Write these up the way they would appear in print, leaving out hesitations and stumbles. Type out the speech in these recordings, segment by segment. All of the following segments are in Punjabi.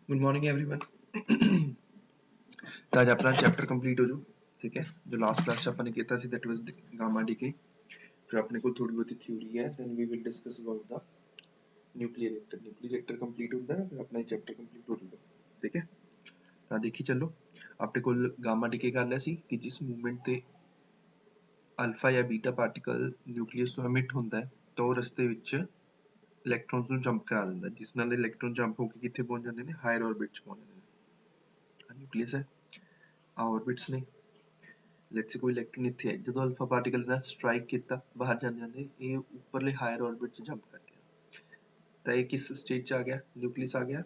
Good morning everyone. तो आज अपना चैप्टर कंप्लीट हो जू। ठीक है, जो लास्ट क्लास ਆਪਾਂ ਨੇ ਕੀਤਾ ਸੀ दैट वाज गामा डीके। फिर अपने को थोड़ी बहुत थ्योरी है, then we will discuss about the nuclear reactor complete होता है फिर अपना चैप्टर कंप्लीट हो जाएगा। ठीक है, ਤਾਂ ਦੇਖੀ ਚੱਲੋ। ਆਪਣੇ ਕੋਲ गामा डीके ਕਰ ਲਿਆ ਸੀ ਕਿ ਜਿਸ ਮੂਵਮੈਂਟ ਤੇ ਅਲਫਾ ਜਾਂ ਬੀਟਾ ਪਾਰਟੀਕਲ ਨਿਊਕਲੀਅਸ ਤੋਂ ਐਮਿਟ ਹੁੰਦਾ ਹੈ ਤਾਂ ਉਹ ਰਸਤੇ ਵਿੱਚ ਇਲੈਕਟ੍ਰੋਨਸ ਨੂੰ ਜੰਪ ਕਰਾ ਦਿੰਦਾ, ਜਿਸ ਨਾਲ ਇਲੈਕਟ੍ਰੋਨ ਜੰਪ ਹੋ ਕੇ ਕਿੱਥੇ ਪਹੁੰਚ ਜਾਂਦੇ ਨੇ, ਹਾਇਰ ਆਰਬਿਟ 'ਚ ਪਹੁੰਚ ਜਾਂਦੇ ਨੇ। ਨਿਊਕਲੀਅਸ ਹੈ, ਆ ਆਰਬਿਟਸ ਨੇ। ਲੈਟਸ ਸੇ ਕੋਈ ਇਲੈਕਟ੍ਰੋਨ ਇੱਥੇ ਹੈ, ਜਦੋਂ ਅਲਫਾ ਪਾਰਟੀਕਲ ਨਾਲ ਸਟ੍ਰਾਈਕ ਕੀਤਾ ਬਾਹਰ ਜਾਂਦੇ ਜਾਂਦੇ ਇਹ ਉੱਪਰਲੇ ਹਾਇਰ ਆਰਬਿਟ 'ਚ ਜੰਪ ਕਰ ਗਿਆ, ਤਾਂ ਇਹ ਕਿਸ ਸਟੇਜ 'ਚ ਆ ਗਿਆ, ਨਿਊਕਲੀਅਸ ਆ ਗਿਆ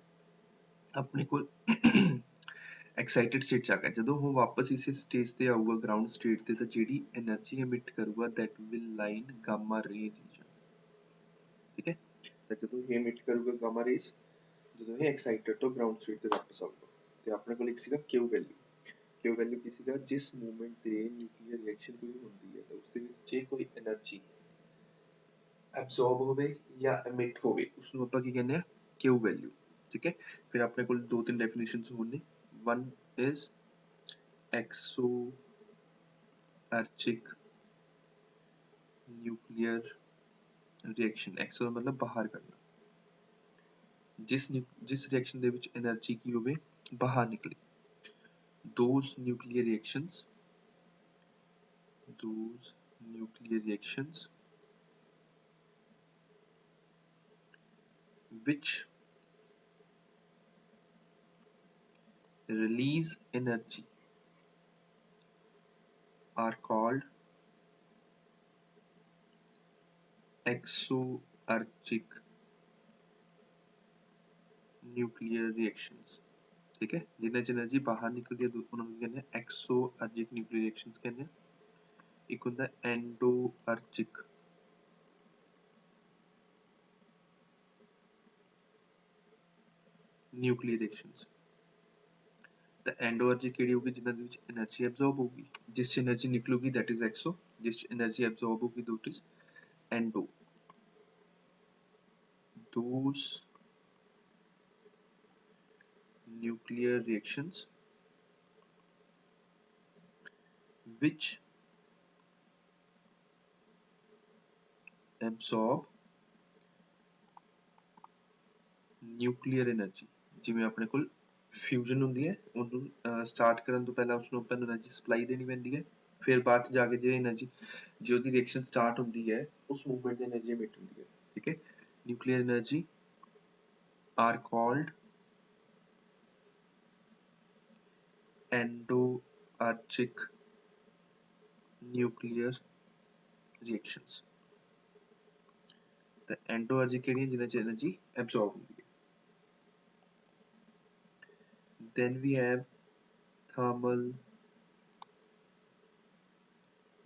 ਆਪਣੇ ਕੋਲ ਐਕਸਾਈਟਿਡ ਸਟੇਟ 'ਚ ਆ ਗਿਆ। ਜਦੋਂ ਉਹ ਵਾਪਸ ਇਸੇ ਸਟੇਜ ਤੇ ਆਊਗਾ ਗਰਾਊਂਡ ਸਟੇਟ ਤੇ, ਤਾਂ ਜਿਹੜੀ એનર્ਜੀ ਐਮਿਟ ਕਰੂਗਾ ਦੈਟ ਵਿਲ ਲਾਈਨ ਗਾਮਾ ਰੇ ਰੀਜਨ। ਠੀਕ ਹੈ, ਤਾਂ ਜਦੋਂ ਇਹ ਐਮਿਟ ਕਰੂਗਾ ਗਾਮਾ ਰੇਜ਼, ਜਦੋਂ ਇਹ ਐਕਸਾਈਟਿਡ ਤੋਂ ਗਰਾਊਂਡ ਸਟੇਟ ਤੇ ਵਾਪਸ ਆਊਗਾ, ਤੇ ਆਪਣੇ ਕੋਲ ਇੱਕ ਸੀਗਾ ਕਿਊ ਵੈਲਿਊ। ਕਿਊ ਵੈਲਿਊ ਕੀ ਸੀਗਾ, ਜਿਸ ਮੂਵਮੈਂਟ ਤੇ ਨਿਊਕਲੀਅਰ ਰਿਐਕਸ਼ਨ ਕੋਈ ਹੁੰਦੀ ਹੈ ਤਾਂ ਉਸਦੇ ਵਿੱਚ ਜੇ ਕੋਈ એનર્ਜੀ ਐਬਜ਼ੌਰਬ ਹੋਵੇ ਜਾਂ ਐਮਿਟ ਹੋਵੇ ਉਸਨੂੰ ਆਪਾਂ ਕੀ ਕਹਿੰਦੇ ਆ, ਕਿਊ ਵੈਲਿਊ। ਠੀਕ ਹੈ, ਫਿਰ ਆਪਣੇ ਕੋਲ ਦੋ ਤਿੰਨ ਡੈਫੀਨੇਸ਼ਨਸ ਹੋਣ ਨੇ। One is exoergic nuclear reaction. Exo ਮਤਲਬ ਬਾਹਰ ਕੱਢਣਾ, ਜਿਸ ਰਿਐਕਸ਼ਨ ਦੇ ਵਿੱਚ એનર્ਜੀ ਕੀ ਹੋਵੇ, ਬਾਹਰ ਨਿਕਲੇ। those nuclear reactions which release energy are called exoergic nuclear reactions। ठीक है, जिन्हें एनर्जी बाहर निकलती है ਉਹਨਾਂ ਨੂੰ ਕਹਿੰਦੇ ਆ exoergic nuclear reactions ਕਹਿੰਦੇ ਆ। ਇੱਕ ਹੁੰਦਾ endoergic nuclear reactions। ਤਾਂ endoergic ਕਿਹੜੀ ਹੋਊਗੀ, ਜਿਨ੍ਹਾਂ ਦੇ ਵਿੱਚ એનર્ਜੀ ਐਬਜ਼ੌਰਬ ਹੋਊਗੀ, ਜਿਸ 'ਚ એનર્ਜੀ ਨਿਕਲੂਗੀ ਦੈਟ ਇਜ਼ exo, ਜਿਸ 'ਚ એનર્ਜੀ ਐਬਜ਼ੌਰਬ ਹੋਊਗੀ that is endo। those nuclear reactions which absorb nuclear energy. ਜਿਵੇਂ ਆਪਣੇ ਕੋਲ ਫਿਊਜ਼ਨ ਹੁੰਦੀ ਹੈ, ਉਹਨੂੰ ਸਟਾਰਟ ਕਰਨ ਤੋਂ ਪਹਿਲਾਂ ਉਸਨੂੰ ਆਪਾਂ ਨੂੰ એનર્ਜੀ ਸਪਲਾਈ ਦੇਣੀ ਪੈਂਦੀ ਹੈ, ਫਿਰ ਬਾਅਦ 'ਚ ਜਾ ਕੇ ਜੇ એનર્ਜੀ ਜੇ ਉਹਦੀ ਰਿਐਕਸ਼ਨ ਸਟਾਰਟ ਹੁੰਦੀ ਹੈ ਉਸ ਮੂਵਮੈਂਟ ਦੀ એનર્ਜੀ ਐਮਿਟ ਹੁੰਦੀ ਹੈ। ਠੀਕ ਹੈ, nuclear energy R called endoergic nuclear reactions। ਤਾਂ endoergic ਕਿਹੜੀਆਂ, ਜਿਨ੍ਹਾਂ 'ਚ એનર્ਜੀ ਐਬਜ਼ੌਰਬ ਹੁੰਦੀ ਹੈ। then we have thermal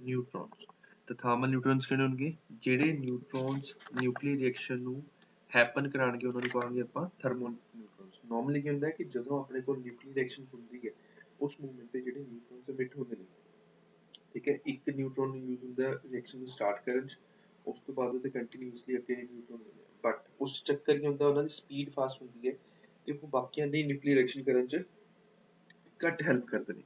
ਨਿਊਟਰੋਨਸ। ਤਾਂ ਥਰਮਲ ਨਿਊਟਰੋਨਸ ਕਿਹੜੇ ਹੋਣਗੇ, ਜਿਹੜੇ ਨਿਊਟਰੋਨਸ ਨਿਊਕਲੀਅਰ ਰਿਐਕਸ਼ਨ ਨੂੰ ਹੈਪਨ ਕਰਾਉਣਗੇ ਉਹਨਾਂ ਨੂੰ ਕਹਾਂਗੇ ਆਪਾਂ ਥਰਮਲ ਨਿਊਟਰੋਨਸ। ਨਾਰਮਲੀ ਕੀ ਹੁੰਦਾ ਹੈ ਕਿ ਜਦੋਂ ਆਪਣੇ ਕੋਲ ਨਿਊਕਲੀਅਰ ਰਿਐਕਸ਼ਨ ਹੁੰਦੀ ਹੈ ਉਸ ਮੂਵਮੈਂਟ ਤੇ ਜਿਹੜੇ ਨਿਊਟਰੋਨਸ ਐਮਿਟ ਹੁੰਦੇ ਨੇ, ਠੀਕ ਹੈ, ਇੱਕ ਨਿਊਟਰੋਨ ਯੂਜ਼ ਹੁੰਦਾ ਰਿਐਕਸ਼ਨ ਨੂੰ ਸਟਾਰਟ ਕਰਨ 'ਚ, ਉਸ ਤੋਂ ਬਾਅਦ ਉਹਦੇ ਕੰਟੀਨਿਊਸਲੀ ਅੱਗੇ ਨਿਊਟਰੋਨ ਹੁੰਦੇ ਆ, ਬਟ ਉਸ ਚੱਕਰ ਕੀ ਹੁੰਦਾ ਉਹਨਾਂ ਦੀ ਸਪੀਡ ਫਾਸਟ ਹੁੰਦੀ ਹੈ ਤੇ ਉਹ ਬਾਕੀਆਂ ਦੀ ਨਿਊਕਲੀਅਰ ਰਿਐਕਸ਼ਨ ਕਰਨ 'ਚ ਘੱਟ ਹੈਲਪ ਕਰਦੇ ਨੇ।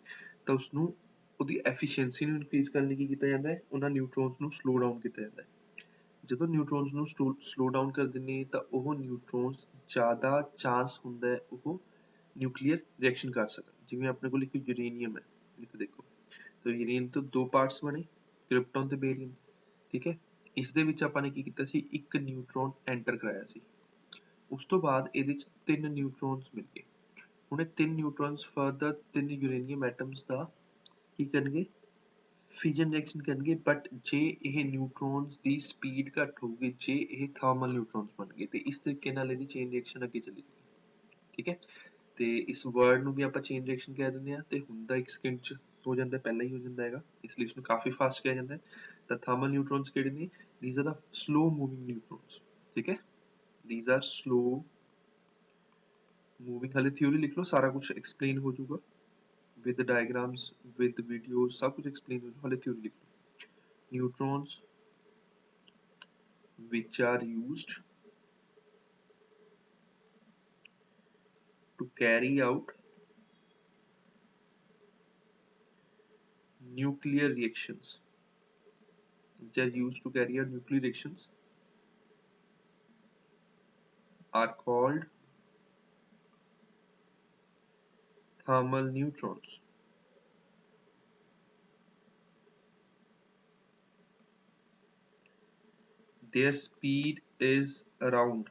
ਤਾਂ ਉਸਨੂੰ ਉਹਦੀ ਐਫੀਸ਼ੀਐਂਸੀ ਨੂੰ ਇਨਕਰੀਜ਼ ਕਰਨ ਲਈ ਕੀ ਕੀਤਾ ਜਾਂਦਾ ਹੈ, ਉਹਨਾਂ ਨਿਊਟਰੋਨਸ ਨੂੰ ਸਲੋ ਡਾਊਨ ਕੀਤਾ ਜਾਂਦਾ ਹੈ। ਜਦੋਂ ਨਿਊਟਰੋਨਸ ਨੂੰ ਸਲੋ ਡਾਊਨ ਕਰ ਦਿੰਦੇ ਤਾਂ ਉਹ ਨਿਊਟਰੋਨਸ ਜ਼ਿਆਦਾ ਚਾਂਸ ਹੁੰਦਾ ਹੈ ਉਹ ਨਿਊਕਲੀਅਰ ਰਿਐਕਸ਼ਨ ਕਰ ਸਕਣ। ਜਿਵੇਂ ਆਪਣੇ ਕੋਲ ਇੱਕ ਯੂਰੇਨੀਅਮ ਹੈ, ਇੱਕ ਦੇਖੋ, ਤਾਂ ਯੂਰੇਨੀਅਮ ਤੋਂ ਦੋ ਪਾਰਟਸ ਬਣੇ, ਕ੍ਰਿਪਟਨ ਤੇ ਬੇਰੀਅਮ। ਠੀਕ ਹੈ, ਇਸ ਦੇ ਵਿੱਚ ਆਪਾਂ ਨੇ ਕੀ ਕੀਤਾ ਸੀ, ਇੱਕ ਨਿਊਟਰੋਨ ਐਂਟਰ ਕਰਾਇਆ ਸੀ, ਉਸ ਤੋਂ ਬਾਅਦ ਇਹਦੇ 'ਚ ਤਿੰਨ ਨਿਊਟਰੋਨਸ ਮਿਲ ਗਏ। ਹੁਣ ਇਹ ਤਿੰਨ ਨਿਊਟਰੋਨਸ ਫਰਦਰ ਤਿੰਨ ਯੂਰੇਨੀਅਮ ਐਟਮਸ ਦਾ ਕੀ ਕਰਨਗੇ, ਫਿਜ਼ਨ ਰਿਐਕਸ਼ਨ ਕਰਨਗੇ। ਬਟ ਜੇ ਇਹ ਨਿਊਟਰੋਨਸ ਦੀ ਸਪੀਡ ਘੱਟ ਹੋਊਗੀ, ਜੇ ਇਹ ਥਰਮਲ ਨਿਊਟਰੋਨਸ ਬਣ ਗਏ, ਤੇ ਇਸ ਤਰੀਕੇ ਨਾਲ ਇਹਦੀ ਚੇਨ ਰਿਐਕਸ਼ਨ ਅੱਗੇ ਚੱਲੀ ਜਾਊਗੀ। ਠੀਕ ਹੈ, ਤੇ ਇਸ ਵਰਡ ਨੂੰ ਵੀ ਆਪਾਂ ਚੇਨ ਰਿਐਕਸ਼ਨ ਕਹਿ ਦਿੰਦੇ ਹਾਂ, ਤੇ ਹੁੰਦਾ ਇੱਕ ਸਕਿੰਟ 'ਚ ਹੋ ਜਾਂਦਾ, ਪਹਿਲਾਂ ਹੀ ਹੋ ਜਾਂਦਾ ਹੈਗਾ, ਇਸ ਲਈ ਇਸਨੂੰ ਕਾਫੀ ਫਾਸਟ ਕਿਹਾ ਜਾਂਦਾ ਹੈ। ਤਾਂ ਥਰਮਲ ਨਿਊਟਰੋਨਸ ਕਿਹੜੇ ਨੇ, these are the slow moving neutrons. ਠੀਕ ਹੈ, ਥੀਸ ਆਰ ਸਲੋ मूविंग। हाले थ्योरी लिख लो, सारा कुछ एक्सप्लेन हो जाऊगा विद डायग्राम्स विद वीडियोस, सब कुछ एक्सप्लेन हो जाऊगा। हाले थ्योरी लिख लो, neutrons which are used to carry out nuclear reactions, which are used to carry out nuclear reactions, are called thermal neutrons. Their speed is around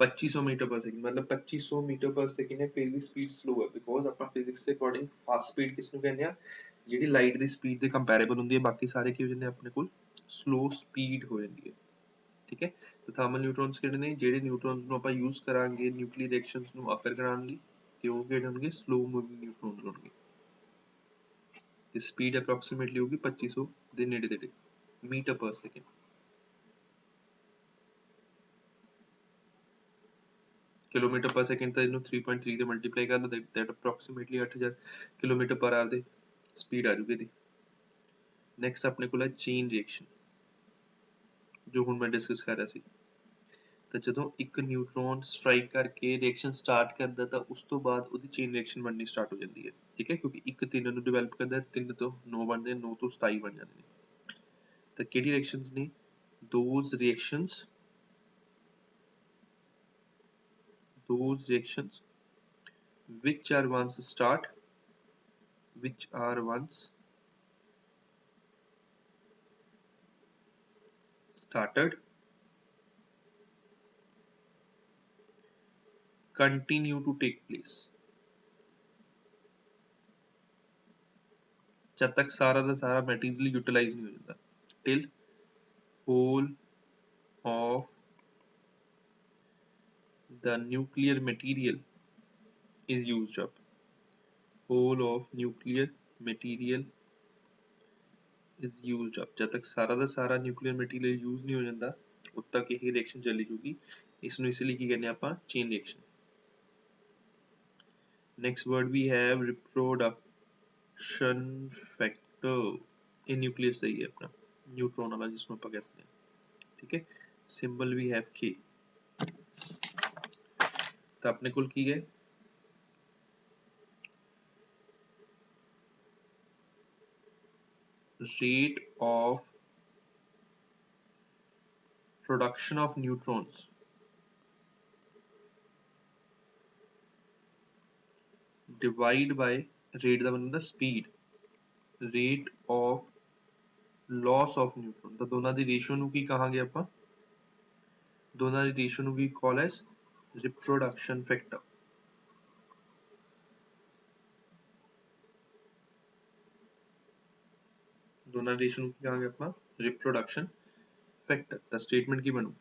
2500 metre पर सेकंड, मतलब 2500 मीटर पर सेकंड है, फिर भी स्पीड स्लो है बिकॉज ਆਪਾਂ ਫਿਜ਼ਿਕਸ ਦੇ ਅਕੋਰਡਿੰਗ ਫਾਸਟ ਸਪੀਡ ਕਿਸ ਨੂੰ ਕਹਿੰਦੇ ਆ, ਜਿਹੜੀ ਲਾਈਟ ਦੀ ਸਪੀਡ ਦੇ ਕੰਪੈਰੀਬਲ ਹੁੰਦੀ ਹੈ, ਬਾਕੀ ਸਾਰੇ ਕੀ ਹੋ ਜਾਂਦੇ ਆਪਣੇ ਕੋਲ ਸਲੋ ਸਪੀਡ ਹੋ ਜਾਂਦੀ ਹੈ। ਠੀਕ ਹੈ, ਤੇ ਥਰਮਲ ਨਿਊਟਰੋਨਸ ਕਿਹੜੇ ਨੇ, ਜਿਹੜੇ ਨਿਊਟਰੋਨਸ ਨੂੰ ਆਪਾਂ ਯੂਜ਼ ਕਰਾਂਗੇ ਨਿਊਕਲੀਅਰ ਰਿਐਕਸ਼ਨਸ ਨੂੰ ਅਫੇਅਰ ਕਰਾਉਣ ਲਈ, ਤੇ ਉਹ ਕਿਹੜੇ ਹੋਣਗੇ, ਸਲੋ ਮੂਵਿੰਗ ਨਿਊਟਰੋਨਸ ਹੋਣਗੇ। ਤੇ ਸਪੀਡ ਅਪਰੋਕਸੀਮੇਟਲੀ ਹੋਊਗੀ 2500 ਦੇ ਨੇੜੇ ਤੇੜੇ ਮੀਟਰ ਪਰ ਸੈਕਿੰਡ। ਕਿਲੋਮੀਟਰ ਪਰ ਸੈਕਿੰਡ ਤਾਂ ਇਹਨੂੰ 3.3 ਦੇ ਮਲਟੀਪਲਾਈ ਕਰ ਲਓ, ਦੈਟ ਅਪਰੋਕਸੀਮੇਟਲੀ 8000 ਕਿਲੋਮੀਟਰ ਪਰ ਆਰ ਦੇ ਸਪੀਡ ਆ ਜੂਗੀ ਇਹਦੀ। ਨੈਕਸਟ ਆਪਣੇ ਕੋਲ ਹੈ ਚੇਨ ਰਿਐਕਸ਼ਨ, ਜੋ ਹੁਣ ਮੈਂ ਡਿਸਕਸ ਕਰ ਰਿਹਾ ਸੀ। ਤਾਂ ਜਦੋਂ ਇੱਕ ਨਿਊਟਰੋਨ ਸਟ੍ਰਾਈਕ ਕਰਕੇ ਰਿਐਕਸ਼ਨ ਸਟਾਰਟ ਕਰਦਾ ਤਾਂ ਉਸ ਤੋਂ ਬਾਅਦ ਉਹਦੀ ਚੇਨ ਰਿਐਕਸ਼ਨ ਬਣਨੀ ਸਟਾਰਟ ਹੋ ਜਾਂਦੀ ਹੈ। ਠੀਕ ਹੈ, ਕਿਉਂਕਿ ਇੱਕ 3 ਨੂੰ ਡਿਵੈਲਪ ਕਰਦਾ, 3 ਤੋਂ 9 ਬਣਦੇ, 9 ਤੋਂ 27 ਬਣ ਜਾਂਦੇ ਨੇ। ਤਾਂ ਕਿਹੜੀ ਰਿਐਕਸ਼ਨਸ ਨੇ, those reactions which are once started continue to take place जब तक सारा का सारा मटेरियल यूटिलाइज नहीं हो जाता, till whole of the nuclear material is used up, whole of nuclear material is used up, जब तक सारा का सारा न्यूक्लियर मटीरियल यूज नहीं हो जाता उद तक यही रिएक्शन चली जूगी। इसनों इसलिए की कहने आप chain reaction. Next word we have reproduction factor, ये न्यूक्लियस सही है अपना न्यूट्रॉन वाला जिसमें आप कहते हैं। ठीक है, सिंबल वी हैव के। तो अपने कुल की है rate of production of neutrons divide by rate ਦਾ ਬਣਦਾ speed, rate of loss of neutron। ਤਾਂ ਦੋਨਾਂ ਦੀ ਰੇਸ਼ੋ ਨੂੰ ਕੀ ਕਹਾਂਗੇ ਆਪਾਂ, ਦੋਨਾਂ ਦੀ ਰੇਸ਼ੋ ਨੂੰ ਵੀ ਕਾਲ ਐਸ reproduction factor। ਦੋਨਾਂ ਦੀ ਰੇਸ਼ੋ ਨੂੰ ਕੀ ਕਹਾਂਗੇ ਆਪਾਂ, reproduction factor। ਤਾਂ ਸਟੇਟਮੈਂਟ ਕੀ ਬਣੂ,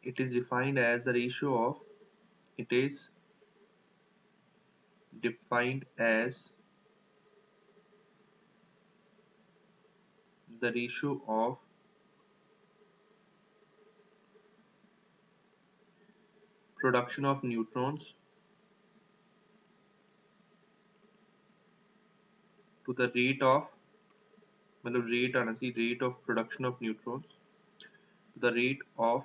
it is defined as the ratio of, it is defined as the ratio of production of neutrons to the rate of, मतलब rate आना चाहिए, rate of production of neutrons to the rate of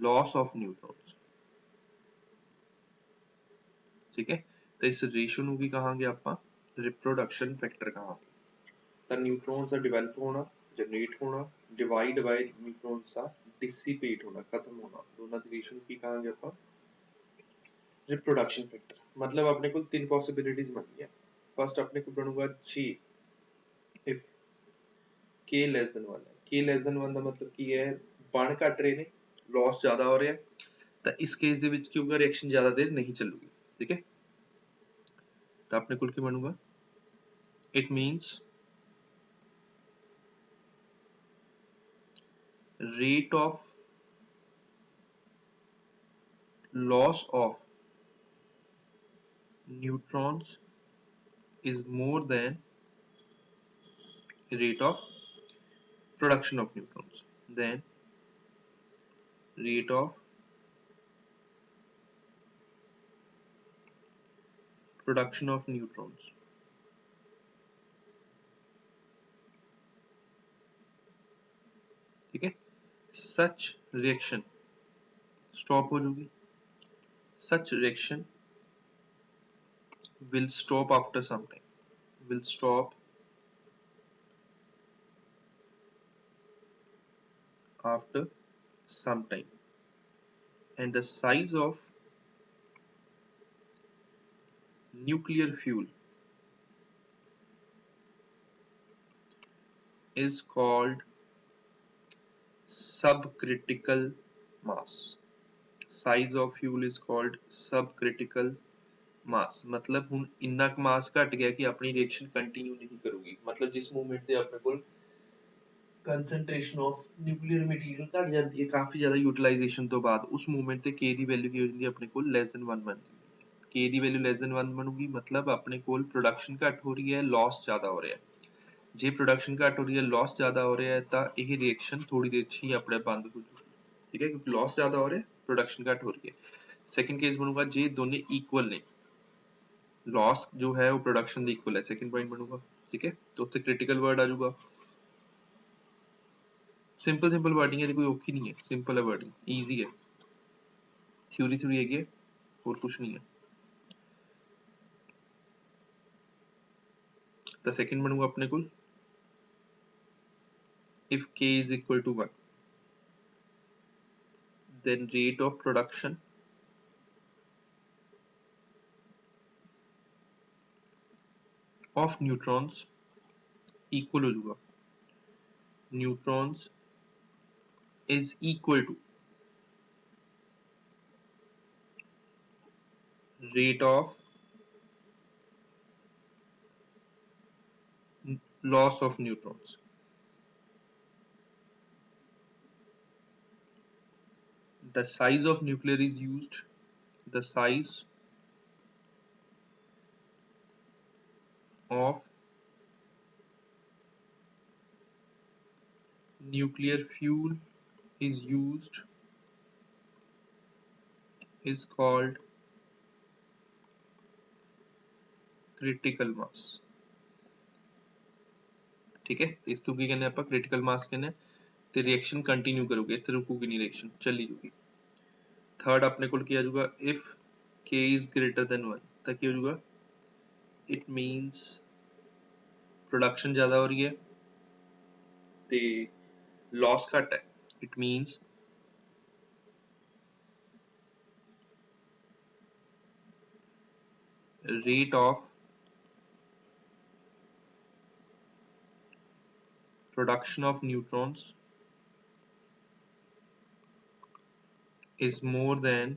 loss of neutrons। ठीक है, तो इस रेशियो ਨੂੰ ਕੀ ਕਹਾਂਗੇ ਆਪਾਂ, रिप्रोडक्शन फैक्टर कहांगे। ਤਾਂ ਨਿਊਟਰੋਨਸ ਦਾ ਡਿਵੈਲਪ ਹੋਣਾ, ਜਨਰੇਟ ਹੋਣਾ, ਡਿਵਾਈਡ ਬਾਈ ਨਿਊਟਰੋਨਸ ਦਾ ਡਿਸਿਪੇਟ ਹੋਣਾ, ਖਤਮ ਹੋਣਾ, ਦੋਨਾਂ ਦੀ ਰੇਸ਼ੋ ਨੂੰ ਕੀ ਕਹਾਂਗੇ ਆਪਾਂ, रिप्रोडक्शन फैक्टर। मतलब अपने को 3 पॉसिबिलिटीज बन गया। फर्स्ट अपने को बनूंगा G if k less than 1 है, k less than 1 ਦਾ ਮਤਲਬ ਕੀ ਹੈ, ਬਣ ਘਟ ਰਹੇ ਨੇ, ਲॉस ਜ਼ਿਆਦਾ ਹੋ ਰਿਹਾ, ਤਾਂ ਇਸ ਕੇਸ ਦੇ ਵਿੱਚ ਕੀ ਹੋਊਗਾ, ਰਿਐਕਸ਼ਨ ਜ਼ਿਆਦਾ ਦੇਰ ਨਹੀਂ ਚੱਲੂਗੀ। ਠੀਕ ਹੈ, ਤਾਂ ਆਪਣੇ ਕੋਲ ਕੀ ਬਣੂਗਾ, it means rate of loss of neutrons is more than rate of production of neutrons, then rate of production of neutrons। ठीक है, सच रिएक्शन स्टॉप हो जाएगी, such reaction will stop after some time, will stop after some time, and the size of nuclear fuel is called subcritical mass. Size of fuel is called subcritical मास, मतलब ਹੁਣ ਇੰਨਾ ਕੁ ਮਾਸ ਘਟ ਗਿਆ ਕਿ ਆਪਣੀ ਰਿਐਕਸ਼ਨ ਕੰਟੀਨਿਊ ਨਹੀਂ ਕਰੂਗੀ, ਮਤਲਬ ਜਿਸ ਮੂਵਮੈਂਟ ਤੇ ਆਪਣੇ ਕੋਲ ਕੰਸੈਂਟ੍ਰੇਸ਼ਨ ਆਫ ਨਿਊਕਲੀਅਰ ਮਟੀਰੀਅਲ ਘਟ ਜਾਂਦੀ ਹੈ ਕਾਫੀ ਜ਼ਿਆਦਾ ਯੂਟਿਲਾਈਜੇਸ਼ਨ ਤੋਂ ਬਾਅਦ, ਉਸ ਮੂਵਮੈਂਟ ਤੇ k ਦੀ ਵੈਲਿਊ ਕੀ ਹੋ ਜਾਂਦੀ ਹੈ ਆਪਣੇ ਕੋਲ ਲੈਸ ਦੈਨ 1 ਬਣ ਜਾਂਦੀ ਹੈ। k ਦੀ ਵੈਲਿਊ ਲੈਸ ਦੈਨ 1 ਬਣੂਗੀ, ਮਤਲਬ ਆਪਣੇ ਕੋਲ ਪ੍ਰੋਡਕਸ਼ਨ ਘਟ ਹੋ ਰਹੀ ਹੈ, ਲਾਸ ਜ਼ਿਆਦਾ ਹੋ ਰਿਹਾ ਹੈ। ਜੇ ਪ੍ਰੋਡਕਸ਼ਨ ਘਟ ਹੋ ਰਹੀ ਹੈ, ਲਾਸ ਜ਼ਿਆਦਾ ਹੋ ਰਿਹਾ ਹੈ, ਤਾਂ ਇਹ ਰਿਐਕਸ਼ਨ ਥੋੜੀ ਦੇਰ 'ਚ ਹੀ ਆਪਣੇ ਬੰਦ ਹੋ ਜੂਗੀ, ਠੀਕ ਹੈ, ਕਿਉਂਕਿ ਲਾਸ ਜ਼ਿਆਦਾ ਹੋ ਰਿਹਾ, ਪ੍ਰੋਡਕਸ਼ਨ ਘਟ ਹੋ ਰਹੀ ਹੈ। ਸੈਕੰਡ ਕੇਸ ਬਣੂਗਾ ਜੇ ਦੋਨੇ ਇਕੁਅਲ ਨੇ, लॉस जो है वो प्रोडक्शन ਦੇ इक्वल है, सेकंड पॉइंट बनूगा, ठीक है। तो ਉੱਥੇ क्रिटिकल वर्ड आ जाऊगा। सिंपल वर्डिंग है, कोई औखी नहीं है, सिंपल है वर्डिंग, ईजी है, थ्योरी है और कुछ नहीं है। तो सेकंड बनूगा अपने को if k is equal to 1 then rate of production of neutrons equal हो जाऊगा, neutrons is equal to rate of loss of neutrons। The size of nuclear is used, the size of nuclear fuel is used is called critical mass, ठीक है। इस तो की कहने ਆਪਾਂ critical mass कहने ਤੇ ਰਿਐਕਸ਼ਨ ਕੰਟੀਨਿਊ ਕਰੋਗੇ, ਇੱਥੇ ਰੁਕੂਗੀ ਨਹੀਂ, ਰਿਐਕਸ਼ਨ ਚੱਲੀ ਜੂਗੀ। ਥਰਡ ਆਪਣੇ ਕੋਲ ਕੀ ਆ ਜਾਊਗਾ if k is greater than 1 ਤਾਂ ਕੀ ਹੋ ਜਾਊਗਾ, it means ਪ੍ਰੋਡਕਸ਼ਨ ਜ਼ਿਆਦਾ ਹੋ ਰਹੀ ਹੈ ਤੇ loss ਘੱਟ ਹੈ, it means rate of production of neutrons is more than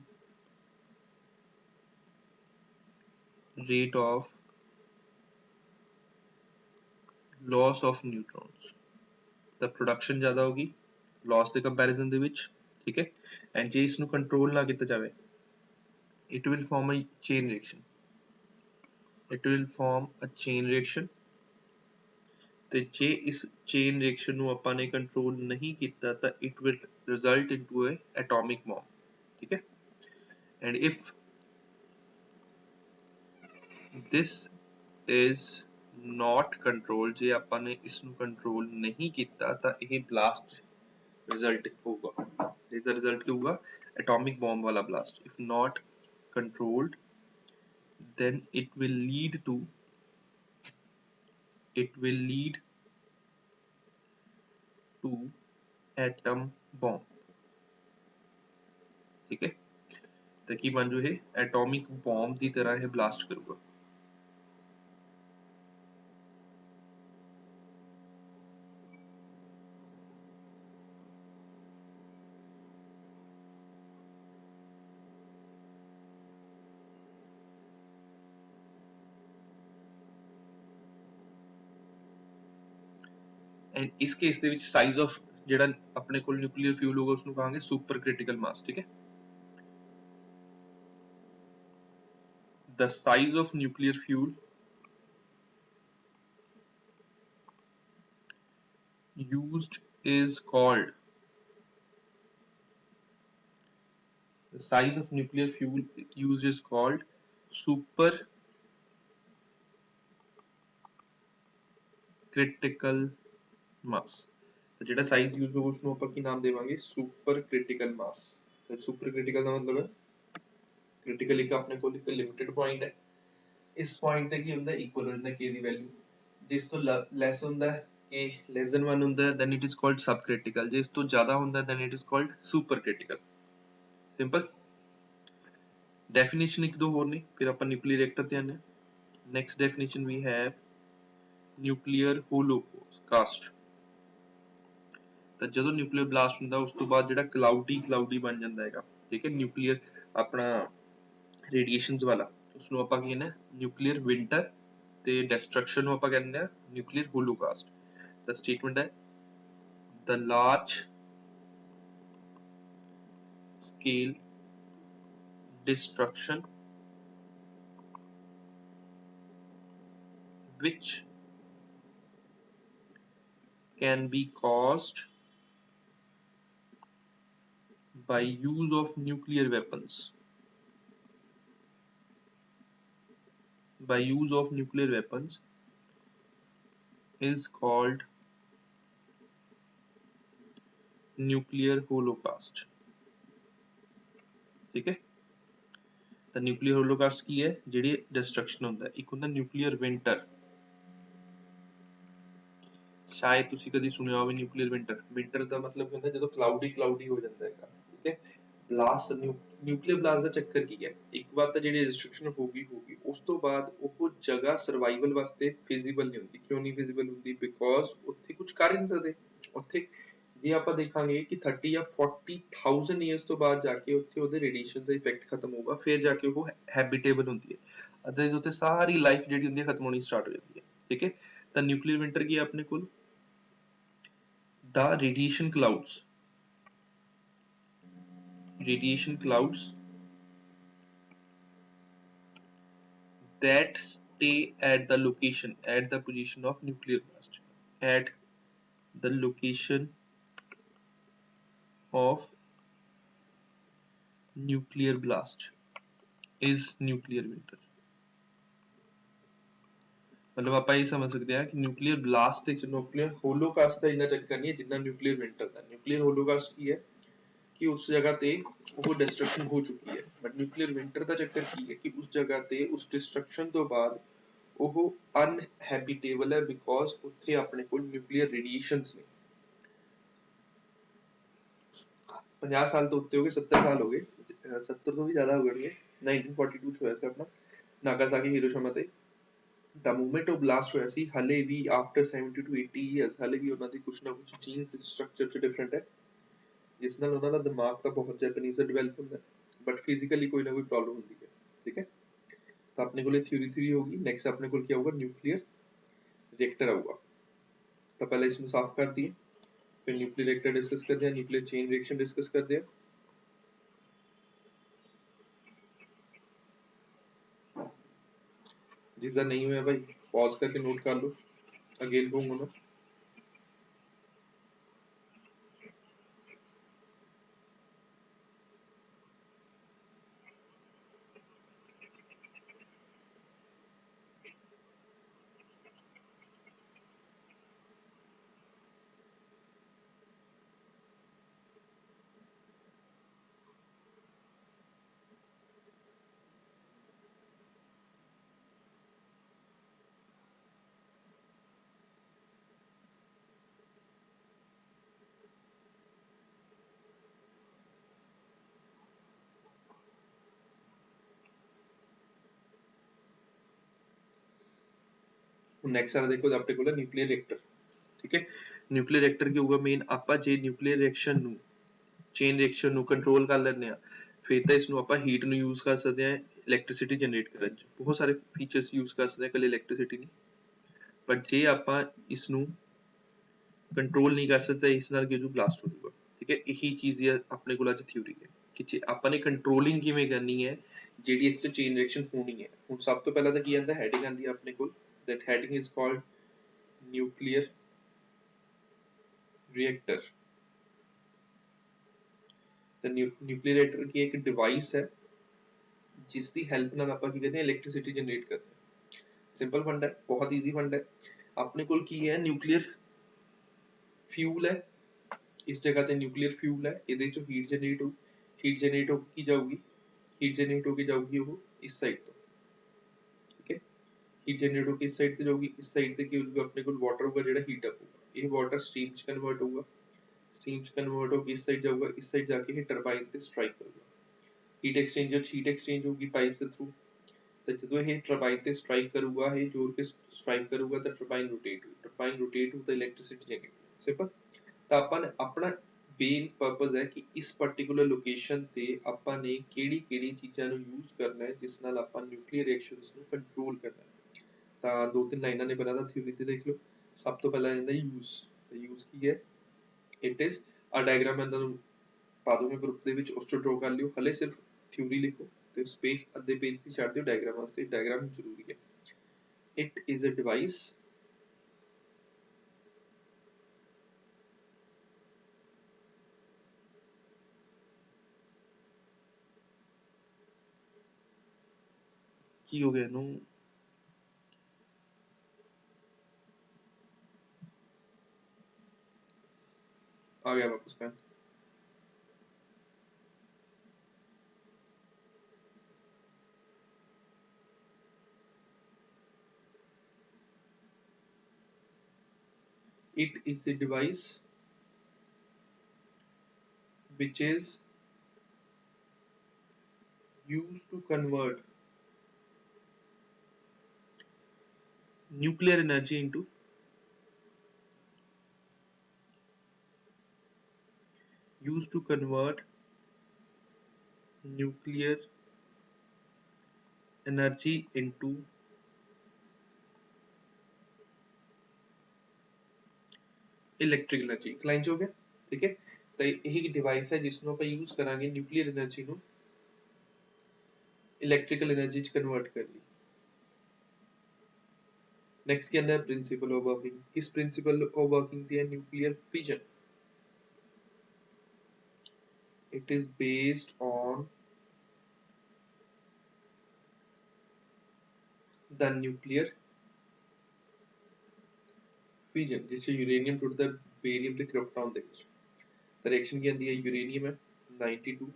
rate of loss of neutrons। ਤਾਂ ਪ੍ਰੋਡਕਸ਼ਨ ਜ਼ਿਆਦਾ ਹੋਗੀ loss ਦੇ ਕੰਪੈਰੀਜ਼ਨ ਦੇ ਵਿੱਚ, ਠੀਕ ਹੈ। ਐਂਡ ਜੇ ਇਸ ਨੂੰ ਕੰਟਰੋਲ ਨਾ ਕੀਤਾ ਜਾਵੇ it will form a chain reaction, it will form a chain reaction। ਤੇ ਜੇ ਇਸ chain reaction ਨੂੰ ਆਪਾਂ ਨੇ ਕੰਟਰੋਲ ਨਹੀਂ ਕੀਤਾ ਤਾਂ it will result into a atomic bomb, ਠੀਕ ਹੈ। and if this is not controlled, ਜੇ ਆਪਾਂ ਨੇ ਇਸ ਨੂੰ ਕੰਟਰੋਲ ਨਹੀਂ ਕੀਤਾ ਤਾਂ ਇਹ blast result होगा, इसका result क्या होगा, atomic bomb वाला blast। if not controlled then it will lead to atom bomb, ठीक है। ਤਾਂ ਕੀ ਬਣ ਜੂ ਇਹ atomic bomb ਦੀ ਤਰ੍ਹਾਂ ਇਹ blast ਕਰੂਗਾ। ਐਂਡ ਇਸ ਕੇਸ ਦੇ ਵਿੱਚ ਸਾਈਜ਼ ਆਫ ਜਿਹੜਾ ਆਪਣੇ ਕੋਲ ਨਿਊਕਲੀਅਰ ਫਿਊਲ ਹੋਗਾ ਉਸਨੂੰ ਕਹਾਂਗੇ ਸੁਪਰ ਕ੍ਰਿਟੀਕਲ ਮਾਸ, ਠੀਕ ਹੈ। the size of nuclear fuel used is called, the size of nuclear fuel used is called super critical mass। तो ਜਿਹੜਾ ਸਾਈਜ਼ ਯੂਜ਼ ਹੋਊਗਾ ਉਸਨੂੰ ਆਪਾਂ ਕੀ ਨਾਮ ਦੇਵਾਂਗੇ ਸੁਪਰ ਕ੍ਰਿਟੀਕਲ ਮਾਸ। ਤੇ ਸੁਪਰ ਕ੍ਰਿਟੀਕਲ ਦਾ ਮਤਲਬ ਹੈ ਕ੍ਰਿਟੀਕਲ ਇੱਕ ਆਪਣੇ ਕੋਲ ਇੱਕ ਲਿਮਿਟਡ ਪੁਆਇੰਟ ਹੈ, ਇਸ ਪੁਆਇੰਟ ਤੇ ਕੀ ਹੁੰਦਾ ਇਕੁਅਲ ਹੋ ਜਾਂਦਾ k ਦੀ ਵੈਲਿਊ, ਜਿਸ ਤੋਂ ਲੈਸ ਹੁੰਦਾ ਹੈ k ਲੈਸ ਦੈਨ 1 ਹੁੰਦਾ ਹੈ then it is called subcritical, ਜੇ ਇਸ ਤੋਂ ਜ਼ਿਆਦਾ ਹੁੰਦਾ then it is called supercritical. Simple. Definition ਇੱਕ ਦੋ ਹੋਰ ਨੇ, ਫਿਰ ਆਪਾਂ ਨਿਊਕਲੀਅਰ ਰਿਐਕਟਰ ਤੇ ਆਉਂਦੇ ਹਾਂ। ਨੈਕਸਟ ਡੈਫੀਨੇਸ਼ਨ ਵੀ ਹੈ ਨਿਊਕਲੀਅਰ ਹੋਲੋਕਾਸਟ। ਤਾਂ ਜਦੋਂ ਨਿਊਕਲੀਅਰ ਬਲਾਸਟ ਹੁੰਦਾ ਉਸ ਤੋਂ ਬਾਅਦ ਜਿਹੜਾ ਕਲਾਉਡੀ ਬਣ ਜਾਂਦਾ ਹੈਗਾ, ਠੀਕ ਹੈ, ਨਿਊਕਲੀਅਰ ਆਪਣਾ ਰੇਡੀਏਸ਼ਨਸ ਵਾਲਾ, ਉਸਨੂੰ ਆਪਾਂ ਕੀ ਕਹਿੰਦੇ ਨਿਊਕਲੀਅਰ ਵਿੰਟਰ, ਤੇ ਡਿਸਟਰਕਸ਼ਨ ਨੂੰ ਆਪਾਂ ਕਹਿੰਦੇ ਆ ਨਿਊਕਲੀਅਰ ਹੋਲੋਕਾਸਟ। ਦਾ ਸਟੇਟਮੈਂਟ ਹੈ the large scale destruction which can be caused by use of nuclear weapons is called nuclear holocaust। ठीक है, ਤਾਂ ਨਿਊਕਲੀਅਰ ਹੋਲੋਕਾਸਟ ਕੀ ਹੈ, ਜਿਹੜੀ ਡਿਸਟਰਕਸ਼ਨ ਹੁੰਦਾ, ਇੱਕ ਹੁੰਦਾ ਨਿਊਕਲੀਅਰ ਵਿੰਟਰ, ਸ਼ਾਇਦ ਤੁਸੀਂ ਕਦੀ ਸੁਣਿਆ ਹੋਵੇ ਨਿਊਕਲੀਅਰ ਵਿੰਟਰ ਦਾ ਮਤਲਬ ਹੁੰਦਾ ਜਦੋਂ ਕਲਾਉਡੀ ਹੋ ਜਾਂਦਾ ਹੈਗਾ, ਠੀਕ ਹੈ। ਬਲਾਸਟ ਨਿਊਕਲੀਅਰ ਬਲਾਸਟ ਦਾ ਚੱਕਰ ਕੀ ਹੈ, ਇੱਕ ਵਾਰ ਤਾਂ ਜਿਹੜੀ ਡਿਸਟਰਕਸ਼ਨ ਹੋ ਗਈ ਉਸ ਤੋਂ ਬਾਅਦ ਉਹ ਜਗ੍ਹਾ ਸਰਵਾਈਵਲ ਵਾਸਤੇ ਫਿਜ਼ੀਬਲ ਨਹੀਂ ਹੁੰਦੀ। ਕਿਉਂ ਨਹੀਂ ਫਿਜ਼ੀਬਲ ਹੁੰਦੀ? ਬਿਕੋਜ਼ ਉੱਥੇ ਕੁਝ ਕਰ ਹੀ ਨਹੀਂ ਸਕਦੇ। ਉੱਥੇ ਜੇ ਆਪਾਂ ਦੇਖਾਂਗੇ ਕਿ 30 ਜਾਂ 40,000 ਈਅਰਸ ਤੋਂ ਬਾਅਦ ਜਾ ਕੇ ਉੱਥੇ ਉਹਦੇ ਰੇਡੀਏਸ਼ਨ ਦਾ ਇਫੈਕਟ ਖਤਮ ਹੋਊਗਾ, ਫਿਰ ਜਾ ਕੇ ਉਹ ਹੈਬਿਟੇਬਲ ਹੁੰਦੀ ਹੈ, ਅਦਰਵਾਈਜ਼ ਉੱਥੇ ਸਾਰੀ ਲਾਈਫ ਜਿਹੜੀ ਹੁੰਦੀ ਹੈ ਖਤਮ ਹੋਣੀ ਸਟਾਰਟ ਹੋ ਜਾਂਦੀ ਹੈ, ਠੀਕ ਹੈ। ਤਾਂ ਨਿਊਕਲੀਅਰ ਵਿੰਟਰ ਕੀ ਹੈ ਆਪਣੇ ਕੋਲ, the radiation clouds that stay at the position of nuclear blast, at the location of nuclear blast is nuclear winter। मतलब ਆਪਾਂ ਇਹ ਸਮਝ ਸਕਦੇ ਹਾਂ ਕਿ ਨਿਊਕਲੀਅਰ ਬਲਾਸਟ ਤੇ ਨਿਊਕਲੀਅਰ ਹੋਲੋਕਾਸਟ ਦਾ ਇੰਨਾ ਚੱਕਰ ਨਹੀਂ ਹੈ ਜਿੰਨਾ ਨਿਊਕਲੀਅਰ ਵਿੰਟਰ ਦਾ। ਨਿਊਕਲੀਅਰ ਹੋਲੋਕਾਸਟ ਕੀ ਹੈ ਕਿ ਉਸ ਜਗ੍ਹਾ ਤੇ ਉਹ ਡਿਸਟਰਕਸ਼ਨ ਹੋ ਚੁੱਕੀ ਹੈ, ਬਟ ਨਿਊਕਲੀਅਰ ਵਿੰਟਰ ਦਾ ਚੱਕਰ ਕੀ ਹੈ ਕਿ ਉਸ ਜਗ੍ਹਾ ਤੇ ਉਸ ਡਿਸਟਰਕਸ਼ਨ ਤੋਂ ਬਾਅਦ ਉਹ ਅਨਹੈਬਿਟੇਬਲ ਹੈ, ਬਿਕੋਜ਼ ਉੱਥੇ ਆਪਣੇ ਕੋਲ ਨਿਊਕਲੀਅਰ ਰੇਡੀਏਸ਼ਨਸ ਨੇ। 50 ਸਾਲ ਤੋਂ ਉੱਤੇ ਹੋ ਗਏ, 70 ਸਾਲ ਹੋ ਗਏ, 70 ਤੋਂ ਵੀ ਜ਼ਿਆਦਾ ਹੋ ਗਏ। 1942 ਚ ਹੋਇਆ ਸੀ ਆਪਣਾ ਨਾਗਾਸਾਕੀ ਹੀਰੋਸ਼ੀਮਾ ਤੇ। ਦਾ ਮੂਮੈਂਟ ਉਹ ਬਲਾਸਟ ਹੋਇਆ ਸੀ, ਹਾਲੇ ਵੀ ਆਫਟਰ 70 to 80 years ਹਾਲੇ ਵੀ ਉਹਨਾਂ ਦੀ ਕੁਛ ਨਾ ਕੁਛ ਜੀਨਸ ਸਟਰਕਚਰ ਚ ਡਿਫਰੈਂਟ ਹੈ, ਜਿਸ ਨਾਲ ਉਹਨਾਂ ਦਾ ਦਿਮਾਗ ਤਾਂ ਬਹੁਤ ਜੈਪਨੀਜ਼ ਦਾ ਡਿਵੈਲਪ ਹੁੰਦਾ, ਬਟ ਫਿਜ਼ੀਕਲੀ ਕੋਈ ਨਾ ਕੋਈ ਪ੍ਰੋਬਲਮ ਹੁੰਦੀ ਹੈ, ਠੀਕ ਹੈ। ਤਾਂ ਆਪਣੇ ਕੋਲ ਥਿਊਰੀ ਹੋ ਗਈ। ਨੈਕਸਟ ਆਪਣੇ ਕੋਲ ਕੀ ਆਊਗਾ, ਨਿਊਕਲੀਅਰ ਰਿਐਕਟਰ ਆਊਗਾ। ਤਾਂ ਪਹਿਲਾਂ ਇਸਨੂੰ ਸਾਫ਼ ਕਰ ਦਈਏ, फिर न्यूक्लियर रिएक्टर डिस्कस करते हैं, न्यूक्लियर चेन रिएक्शन डिस्कस करते हैं। जिसका नहीं हुआ भाई पॉज करके नोट कर लो, अगेन कहूंगा मैं। नेक्स्ट वाला देखो ਆਪਣੇ ਕੋਲ ਨਿਊਕਲੀਅਰ ਰਿਐਕਟਰ, ਠੀਕ ਹੈ। ਨਿਊਕਲੀਅਰ ਰਿਐਕਟਰ ਕੀ ਹੋਊਗਾ ਮੇਨ, ਆਪਾਂ ਜੇ ਨਿਊਕਲੀਅਰ ਰਿਐਕਸ਼ਨ ਨੂੰ ਚੇਨ ਰਿਐਕਸ਼ਨ ਨੂੰ ਕੰਟਰੋਲ ਕਰ ਲੈਂਦੇ ਆ, ਫਿਰ ਤਾਂ ਇਸਨੂੰ ਆਪਾਂ ਹੀਟ ਨੂੰ ਯੂਜ਼ ਕਰ ਸਕਦੇ ਹਾਂ ਇਲੈਕਟ੍ਰਿਸਿਟੀ ਜਨਰੇਟ ਕਰਨ 'ਚ, ਬਹੁਤ ਸਾਰੇ ਫੀਚਰਸ ਯੂਜ਼ ਕਰ ਸਕਦੇ ਹਾਂ, ਇਕੱਲੇ ਇਲੈਕਟ੍ਰਿਸਿਟੀ ਨਹੀਂ। ਬਟ ਜੇ ਆਪਾਂ ਇਸ ਨੂੰ ਕੰਟਰੋਲ ਨਹੀਂ ਕਰ ਸਕਦੇ, ਇਸ ਨਾਲ ਕੀ ਬਲਾਸਟ ਹੋ ਜਾਊਗਾ, ਠੀਕ ਹੈ। ਇਹੀ ਚੀਜ਼ ਦੀ ਆਪਣੇ ਕੋਲ ਅੱਜ ਥਿਊਰੀ ਹੈ ਕਿ ਜੇ ਆਪਾਂ ਨੇ ਕੰਟਰੋਲਿੰਗ ਕਿਵੇਂ ਕਰਨੀ ਹੈ ਜਿਹੜੀ ਇਸ 'ਚ ਚੇਨ ਰਿਐਕਸ਼ਨ ਹੋਣੀ ਹੈ। ਹੁਣ ਸਭ ਤੋਂ ਪਹਿਲਾਂ ਤਾਂ ਕੀ ਆਉਂਦਾ, ਹੈਡਿੰਗ ਆਉਂਦੀ ਹੈ ਆਪਣੇ ਕੋਲ, that heading is called nuclear reactor। the nuclear reactor की एक डिवाइस है जिस ਦੀ ਹੈਲਪ ਨਾਲ ਆਪਾਂ ਕੀ ਕਰਦੇ ਹਾਂ ਇਲੈਕਟ੍ਰਿਸਿਟੀ ਜਨਰੇਟ ਕਰਦੇ ਹਾਂ। ਸਿੰਪਲ ਫੰਡਾ ਹੈ, ਬਹੁਤ ਈਜ਼ੀ ਫੰਡਾ ਹੈ। ਆਪਣੇ ਕੋਲ ਕੀ ਹੈ, ਨਿਊਕਲੀਅਰ ਫਿਊਲ ਹੈ, इस जगह ते न्यूक्लियर फ्यूल है, ਇਹਦੇ ਚੋਂ हीट जनरेट हो की जाऊगी, हीट जनरेट होके जाऊगी वो इस साइड तो, ठीक है। हीट जनरेट होके इस साइड से जाऊगी, इस साइड से की होगा अपने को वाटर होगा जेड़ा हीट अप होगा, ये वाटर स्टीम च कन्वर्ट होगा, स्टीम च कन्वर्ट होके इस साइड जाऊगा, इस साइड जाके ये टरबाइन ते स्ट्राइक करूगा, हीट एक्सचेंजर हीट एक्सचेंज होगी पाइप के थ्रू, तो जो ये टरबाइन ते स्ट्राइक करूगा, ये जोर के स्ट्राइक करूगा तो टरबाइन रोटेट हो तो इलेक्ट्रिसिटी जनरेट सिंपल। तो ਆਪਾਂ ਨੇ ਆਪਣਾ ਮੇਨ ਪਰਪਸ ਹੈ ਕਿ ਇਸ ਪਾਰਟਿਕੂਲਰ ਲੋਕੇਸ਼ਨ ਤੇ ਆਪਾਂ ਨੇ ਕਿਹੜੀ ਚੀਜ਼ਾਂ ਨੂੰ ਯੂਜ਼ ਕਰਨਾ ਹੈ ਜਿਸ ਨਾਲ ਆਪਾਂ ਨਿਊਕਲੀਅਰ ਰਿਐਕਸ਼ਨਸ ਨੂੰ ਕੰਟਰੋਲ ਕਰਨਾ ਹੈ। ਤਾਂ ਦੋ ਤਿੰਨ ਲਾਈਨਾਂ ਨੇ ਪਹਿਲਾਂ ਤਾਂ ਥਿਊਰੀ ਤੇ ਦੇਖ ਲਓ। ਸਭ ਤੋਂ ਪਹਿਲਾਂ ਇਹਦਾ ਯੂਜ਼ ਕੀ ਹੈ, ਇਟ ਇਜ਼ ਆ ਡਾਇਗਰਾਮ ਮੈਂ ਤੁਹਾਨੂੰ ਪਾ ਦੂੰਗਾ ਗਰੁੱਪ ਦੇ ਵਿੱਚ, ਉਸ ਤੋਂ ਡਰਾ ਕਰ ਲਿਓ, ਹਲੇ ਸਿਰਫ ਥਿਊਰੀ ਲਿਖੋ ਤੇ ਸਪੇਸ ਅੱਧੇ ਪੇਜ ਤੇ ਛੱਡ ਦਿਓ ਡਾਇਗਰਾਮ ਵਾਸਤੇ, ਡਾਇਗਰਾਮ ਜ਼ਰੂਰੀ ਹੈ। ਇਟ ਇਜ਼ ਅ ਡਿਵਾਈਸ ਕੀ ਹੋ ਗਿਆ ਇਹਨੂੰ, ਆ ਗਿਆ ਵਾਪਸ PAN. It is a device which is used to convert nuclear energy into used to convert nuclear energy into electric energy. Line ਚ ਹੋ ਗਿਆ, ਠੀਕ ਹੈ। ਤਾਂ ਇਹ ਡਿਵਾਈਸ ਹੈ ਜਿਸ ਨੂੰ ਆਪਾਂ ਯੂਜ਼ ਕਰਾਂਗੇ ਨਿਊਕਲੀਅਰ એનર્ਜੀ ਨੂੰ ਇਲੈਕਟ੍ਰੀਕਲ એનર્ਜੀ ਚ ਕਨਵਰਟ ਕਰਨ ਲਈ। नेक्स्ट क्या है, प्रिंसिपल ऑफ वर्किंग, किस प्रिंसिपल ऑफ वर्किंग दिया, nuclear fission. It is based on the nuclear fission, जिससे यूरेनियम टूटता है बेरियम ਤੇ ਕ੍ਰਿਪਟੋਨ ਦੇ ਵਿੱਚ। ਤਾਂ ਰਿਐਕਸ਼ਨ ਕੀ ਆਂਦੀ ਹੈ, ਯੂਰੇਨੀਅਮ ਹੈ 92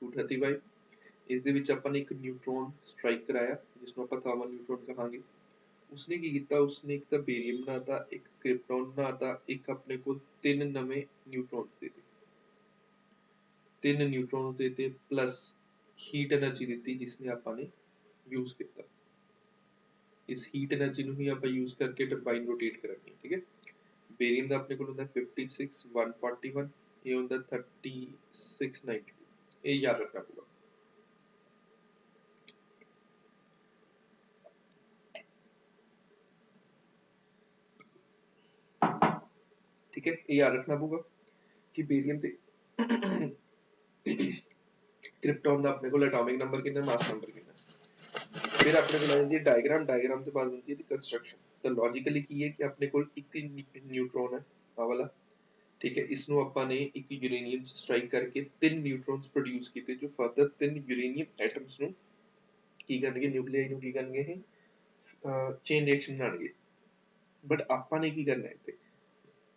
235, ਇਸ ਦੇ ਵਿੱਚ ਆਪਾਂ ਨੇ ਇੱਕ ਨਿਊਟ੍ਰੋਨ ਸਟ੍ਰਾਈਕ ਕਰਾਇਆ ਜਿਸ ਨੂੰ ਆਪਾਂ ਥਰਮਲ ਨਿਊਟ੍ਰੋਨ ਕਹਾਂਗੇ। उसने की ਕੀਤਾ, ਉਸਨੇ ਇੱਕ ਤਾਂ ਬੇਰੀਅਮ ਬਣਾਤਾ, ਇੱਕ ਕ੍ਰਿਪਟੋਨ ਬਣਾਤਾ, ਇੱਕ ਆਪਣੇ ਕੋਲ ਤਿੰਨ ਨਵੇਂ ਨਿਊਟ੍ਰੋਨ ਦਿੱਤੇ, ਤਿੰਨ ਨਿਊਟ੍ਰੋਨ ਦਿੱਤੇ ਪਲੱਸ ਹੀਟ એનર્ਜੀ ਦਿੱਤੀ ਜਿਸ ਨੇ ਆਪਾਂ ਨੇ ਯੂਜ਼ ਕੀਤਾ। ਇਸ ਹੀਟ એનર્ਜੀ ਨੂੰ ਹੀ ਆਪਾਂ ਯੂਜ਼ ਕਰਕੇ ਟਰਬਾਈਨ ਰੋਟੇਟ ਕਰਾਂਗੇ, ਠੀਕ ਹੈ। ਬੇਰੀਅਮ ਦਾ ਆਪਣੇ ਕੋਲ ਹੁੰਦਾ 56 141, ਇਹ ਹੁੰਦਾ 3692, ਇਹ ਯਾਦ ਰੱਖਣਾ ਪਊਗਾ। ठीक है, ये याद रखना पड़ेगा कि बेरियम ते क्रिप्टॉन का अपने को एटॉमिक नंबर कितना, मास नंबर कितना। फिर अपने को आ जाती है डायग्राम, डायग्राम के बाद बनती है कंस्ट्रक्शन। तो लॉजिकली की है कि अपने को एक न्यूट्रॉन है आ वाला, ठीक है, इसनों ਆਪਾਂ ਨੇ ਇੱਕ यूरेनियम स्ट्राइक करके तीन न्यूट्रॉन्स प्रोड्यूस ਕੀਤੇ जो फर्दर तीन यूरेनियम एटम्स ਨੂੰ ਕੀ ਕਰਨਗੇ, ਨਿਊਕਲੀਆਈ ਨੂੰ ਕੀ ਕਰਨਗੇ, ਇਹ ਚੇਨ ਰਿਐਕਸ਼ਨ ਬਣਾਉਣਗੇ। ਬਟ ਆਪਾਂ ਨੇ ਕੀ ਕਰਨਾ ਹੈ,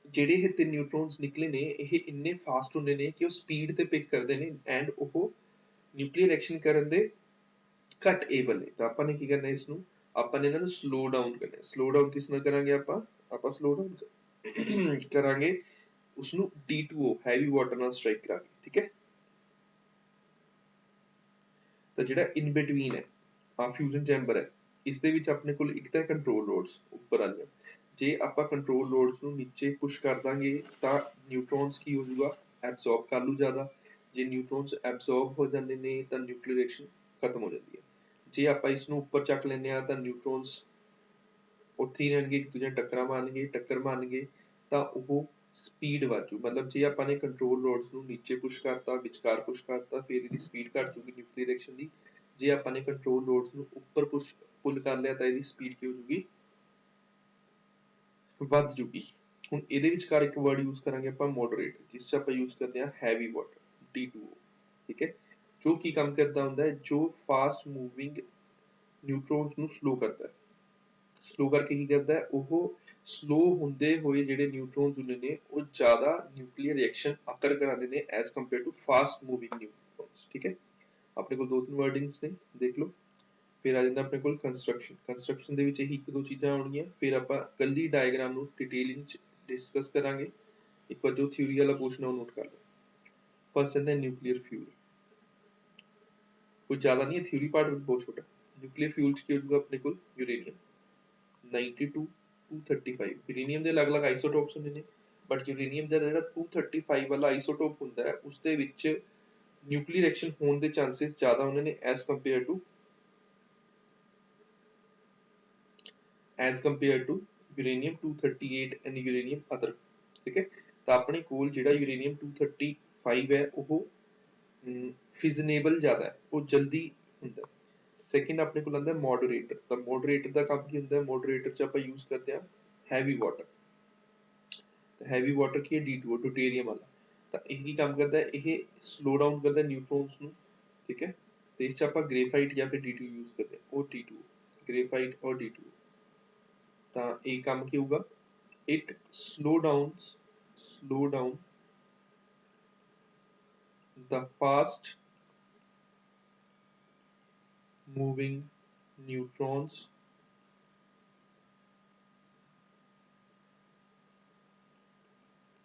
ਜਿਹੜੇ ਇਹ ਤਿੰਨ ਨਿਊਟ੍ਰੋਨਸ ਨਿਕਲੇ ਨੇ ਇਹ ਇੰਨੇ ਫਾਸਟ ਹੁੰਦੇ ਨੇ ਕਿ ਉਹ ਸਪੀਡ ਤੇ ਪਿਕ ਕਰਦੇ ਨੇ ਐਂਡ ਉਹ ਨਿਊਕਲੀਅਰ ਐਕਸ਼ਨ ਕਰਨ ਦੇ ਘੱਟ ਏਬਲ ਨੇ। ਤਾਂ ਆਪਾਂ ਨੇ ਕੀ ਕਰਨਾ, ਇਸ ਨੂੰ ਆਪਾਂ ਨੇ ਇਹਨਾਂ ਨੂੰ ਸਲੋ ਡਾਊਨ ਕਰਨਾ। ਸਲੋ ਡਾਊਨ ਕਿਸ ਨਾਲ ਕਰਾਂਗੇ, ਆਪਾਂ ਸਲੋ ਡਾਊਨ ਕਰਾਂਗੇ ਉਸਨੂੰ D2O ਹੈਵੀ ਵਾਟਰ ਨਾਲ ਸਟ੍ਰਾਈਕ ਕਰਾਂਗੇ, ਠੀਕ ਹੈ। ਤਾਂ ਜਿਹੜਾ ਇਨ ਬਿਟਵੀਨ ਹੈ ਆ ਫਿਊਜ਼ਨ ਚੈਂਬਰ ਹੈ, ਇਸ ਦੇ ਵਿੱਚ ਆਪਣੇ ਕੋਲ ਇੱਕ ਤਾਂ ਕੰਟਰੋਲ ਰੋਡਸ ਉੱਪਰ ਆ ਜਾਣ, ਜੇ ਆਪਾਂ ਕੰਟਰੋਲ ਰੋਡਸ ਨੂੰ ਨੀਚੇ ਪੁਸ਼ ਕਰ ਦਾਂਗੇ ਤਾਂ ਨਿਊਟ੍ਰੋਨਸ ਕੀ ਹੋ ਜਾਊਗਾ, ਐਬਜ਼ੌਰਬ ਕਰ ਲੂ ਜ਼ਿਆਦਾ। ਜੇ ਨਿਊਟ੍ਰੋਨਸ ਐਬਜ਼ੌਰਬ ਹੋ ਜਾਂਦੇ ਨੇ ਤਾਂ ਨਿਊਕਲੀਅਰ ਰਿਐਕਸ਼ਨ ਖਤਮ ਹੋ ਜਾਂਦੀ ਹੈ। ਜੇ ਆਪਾਂ ਇਸ ਨੂੰ ਉੱਪਰ ਚੱਕ ਲੈਂਦੇ ਹਾਂ ਤਾਂ ਨਿਊਟ੍ਰੋਨਸ ਉੱਥੇ ਹੀ ਰਹਿਣਗੇ, ਇੱਕ ਦੂਜੇ ਟੱਕਰ ਮਾਰਨਗੇ ਤਾਂ ਉਹ ਸਪੀਡ ਵਾਜੂ। ਮਤਲਬ ਜੇ ਆਪਾਂ ਨੇ ਕੰਟਰੋਲ ਰੋਡਸ ਨੂੰ ਨੀਚੇ ਪੁਸ਼ ਕਰਤਾ, ਵਿਚਕਾਰ ਪੁਸ਼ ਕਰਤਾ, ਫਿਰ ਇਹਦੀ ਸਪੀਡ ਘੱਟ ਜੂਗੀ ਨਿਊਕਲੀਅਰ ਰਿਐਕਸ਼ਨ ਦੀ। ਜੇ ਆਪਾਂ ਨੇ ਕੰਟਰੋਲ ਰੋਡਸ ਨੂੰ ਉੱਪਰ ਪੁੱਲ ਕਰ ਲਿਆ ਤਾਂ ਇਹਦੀ ਸਪੀਡ ਕੀ ਹੋ ਜੂਗੀ, ਵੱਧ ਜੂਗੀ। ਹੁਣ ਇਹਦੇ ਵਿਚਕਾਰ ਇੱਕ ਵਰਡ ਯੂਜ਼ ਕਰਾਂਗੇ ਆਪਾਂ ਮੋਡਰੇਟ, ਜਿਸ 'ਚ ਆਪਾਂ ਯੂਜ਼ ਕਰਦੇ ਹਾਂ ਹੈਵੀ ਵਾਟਰ D2O, ਠੀਕ ਹੈ। ਜੋ ਕੀ ਕੰਮ ਕਰਦਾ ਹੁੰਦਾ ਹੈ, ਜੋ ਫਾਸਟ ਮੂਵਿੰਗ ਨਿਊਟ੍ਰੋਨਸ ਨੂੰ ਸਲੋ ਕਰਦਾ ਹੈ। ਸਲੋ ਕਰਕੇ ਕੀ ਕਰਦਾ ਹੈ, ਉਹ ਸਲੋ ਹੁੰਦੇ ਹੋਏ ਜਿਹੜੇ ਨਿਊਟਰੋਨਸ ਹੁੰਦੇ ਨੇ ਉਹ ਜ਼ਿਆਦਾ ਨਿਊਕਲੀਅਰ ਰਿਐਕਸ਼ਨ ਅਕਰ ਕਰਾਉਂਦੇ ਨੇ as compare to fast moving neutrons. ਠੀਕ ਹੈ, ਆਪਣੇ ਕੋਲ ਦੋ ਤਿੰਨ ਵਰਡਿੰਗਸ ਨੇ, ਦੇਖ ਲਓ। ਫਿਰ ਆ ਜਾਂਦਾ ਆਪਣੇ ਕੋਲ ਕੰਸਟਰਕਸ਼ਨ ਦੇ ਵਿੱਚ ਇਹੀ ਇੱਕ ਦੋ ਚੀਜ਼ਾਂ ਆਉਣਗੀਆਂ। ਫਿਰ ਆਪਾਂ ਕੱਲੀ ਡਾਇਗਰਾਮ ਨੂੰ ਡਿਟੇਲਿੰਗ ਚ ਡਿਸਕਸ ਕਰਾਂਗੇ। ਇੱਕ ਵਾਰ ਜੋ ਥਿਊਰੀ ਵਾਲਾ ਪੋਰਸ਼ਨ ਉਹ ਨੋਟ ਕਰ ਲਓ। ਫਸਟ ਹੈ ਨਿਊਕਲੀਅਰ ਫਿਊਲ। ਕੁਝ ਜ਼ਿਆਦਾ ਨਹੀਂ ਹੈ, ਥਿਊਰੀ ਪਾਰਟ ਬਹੁਤ ਛੋਟਾ। ਨਿਊਕਲੀਅਰ ਫਿਊਲ ਚ ਕੀ ਹੋਊਗਾ ਆਪਣੇ ਕੋਲ? ਯੂਰੇਨੀਅਮ 92 235। ਯੂਰੇਨੀਅਮ ਦੇ ਅਲੱਗ-ਅਲੱਗ ਆਈਸੋਟੋਪਸ ਹੁੰਦੇ ਨੇ, ਬਟ ਯੂਰੇਨੀਅਮ ਦਾ ਜਿਹੜਾ 235 ਵਾਲਾ ਆਈਸੋਟੋਪ ਹੁੰਦਾ ਹੈ ਉਸ ਦੇ ਵਿੱਚ ਨਿਊਕਲੀਅਰ ਰਿਐਕਸ਼ਨ ਹੋਣ ਦੇ ਚਾਂਸਸ ਜ਼ਿਆਦਾ ਹੁੰਦੇ ਨੇ as compare to uranium 238 and uranium other. ਠੀਕ ਹੈ, ਤਾਂ ਆਪਣੇ ਕੋਲ ਜਿਹੜਾ ਯੂਰੇਨੀਅਮ 235 ਹੈ ਉਹ ਫਿਜ਼ਨੇਬਲ ਜ਼ਿਆਦਾ ਹੈ, ਉਹ ਜਲਦੀ ਹੁੰਦਾ। ਸੈਕਿੰਡ ਆਪਣੇ ਕੋਲ ਆਉਂਦਾ ਮੋਡਰੇਟਰ। ਤਾਂ ਮੋਡਰੇਟਰ ਦਾ ਕੰਮ ਕੀ ਹੁੰਦਾ ਹੈ? ਮੋਡਰੇਟਰ ਚ ਆਪਾਂ ਯੂਜ਼ ਕਰਦੇ ਹਾਂ ਹੈਵੀ ਵਾਟਰ। ਹੈਵੀ ਵਾਟਰ ਕੀ ਹੈ? D2O, ਡਿਊਟੇਰੀਅਮ ਵਾਲਾ। ਤਾਂ ਇਹ ਕੀ ਕੰਮ ਕਰਦਾ ਹੈ? ਇਹ ਸਲੋ ਡਾਊਨ ਕਰਦਾ ਨਿਊਟਰੋਨਸ ਨੂੰ। ਠੀਕ ਹੈ, ਤੇ ਇਸ ਚ ਆਪਾਂ ਗ੍ਰੇਫਾਈਟ ਜਾਂ ਫਿਰ D2O ਯੂਜ਼ ਕਰਦੇ ਹਾਂ, ਉਹ D2O, ਗ੍ਰੇਫਾਈਟ ਔਰ D2O। ਤਾਂ ਇਹ ਕੰਮ ਕੀ ਹੋਊਗਾ? It slow down the fast moving neutrons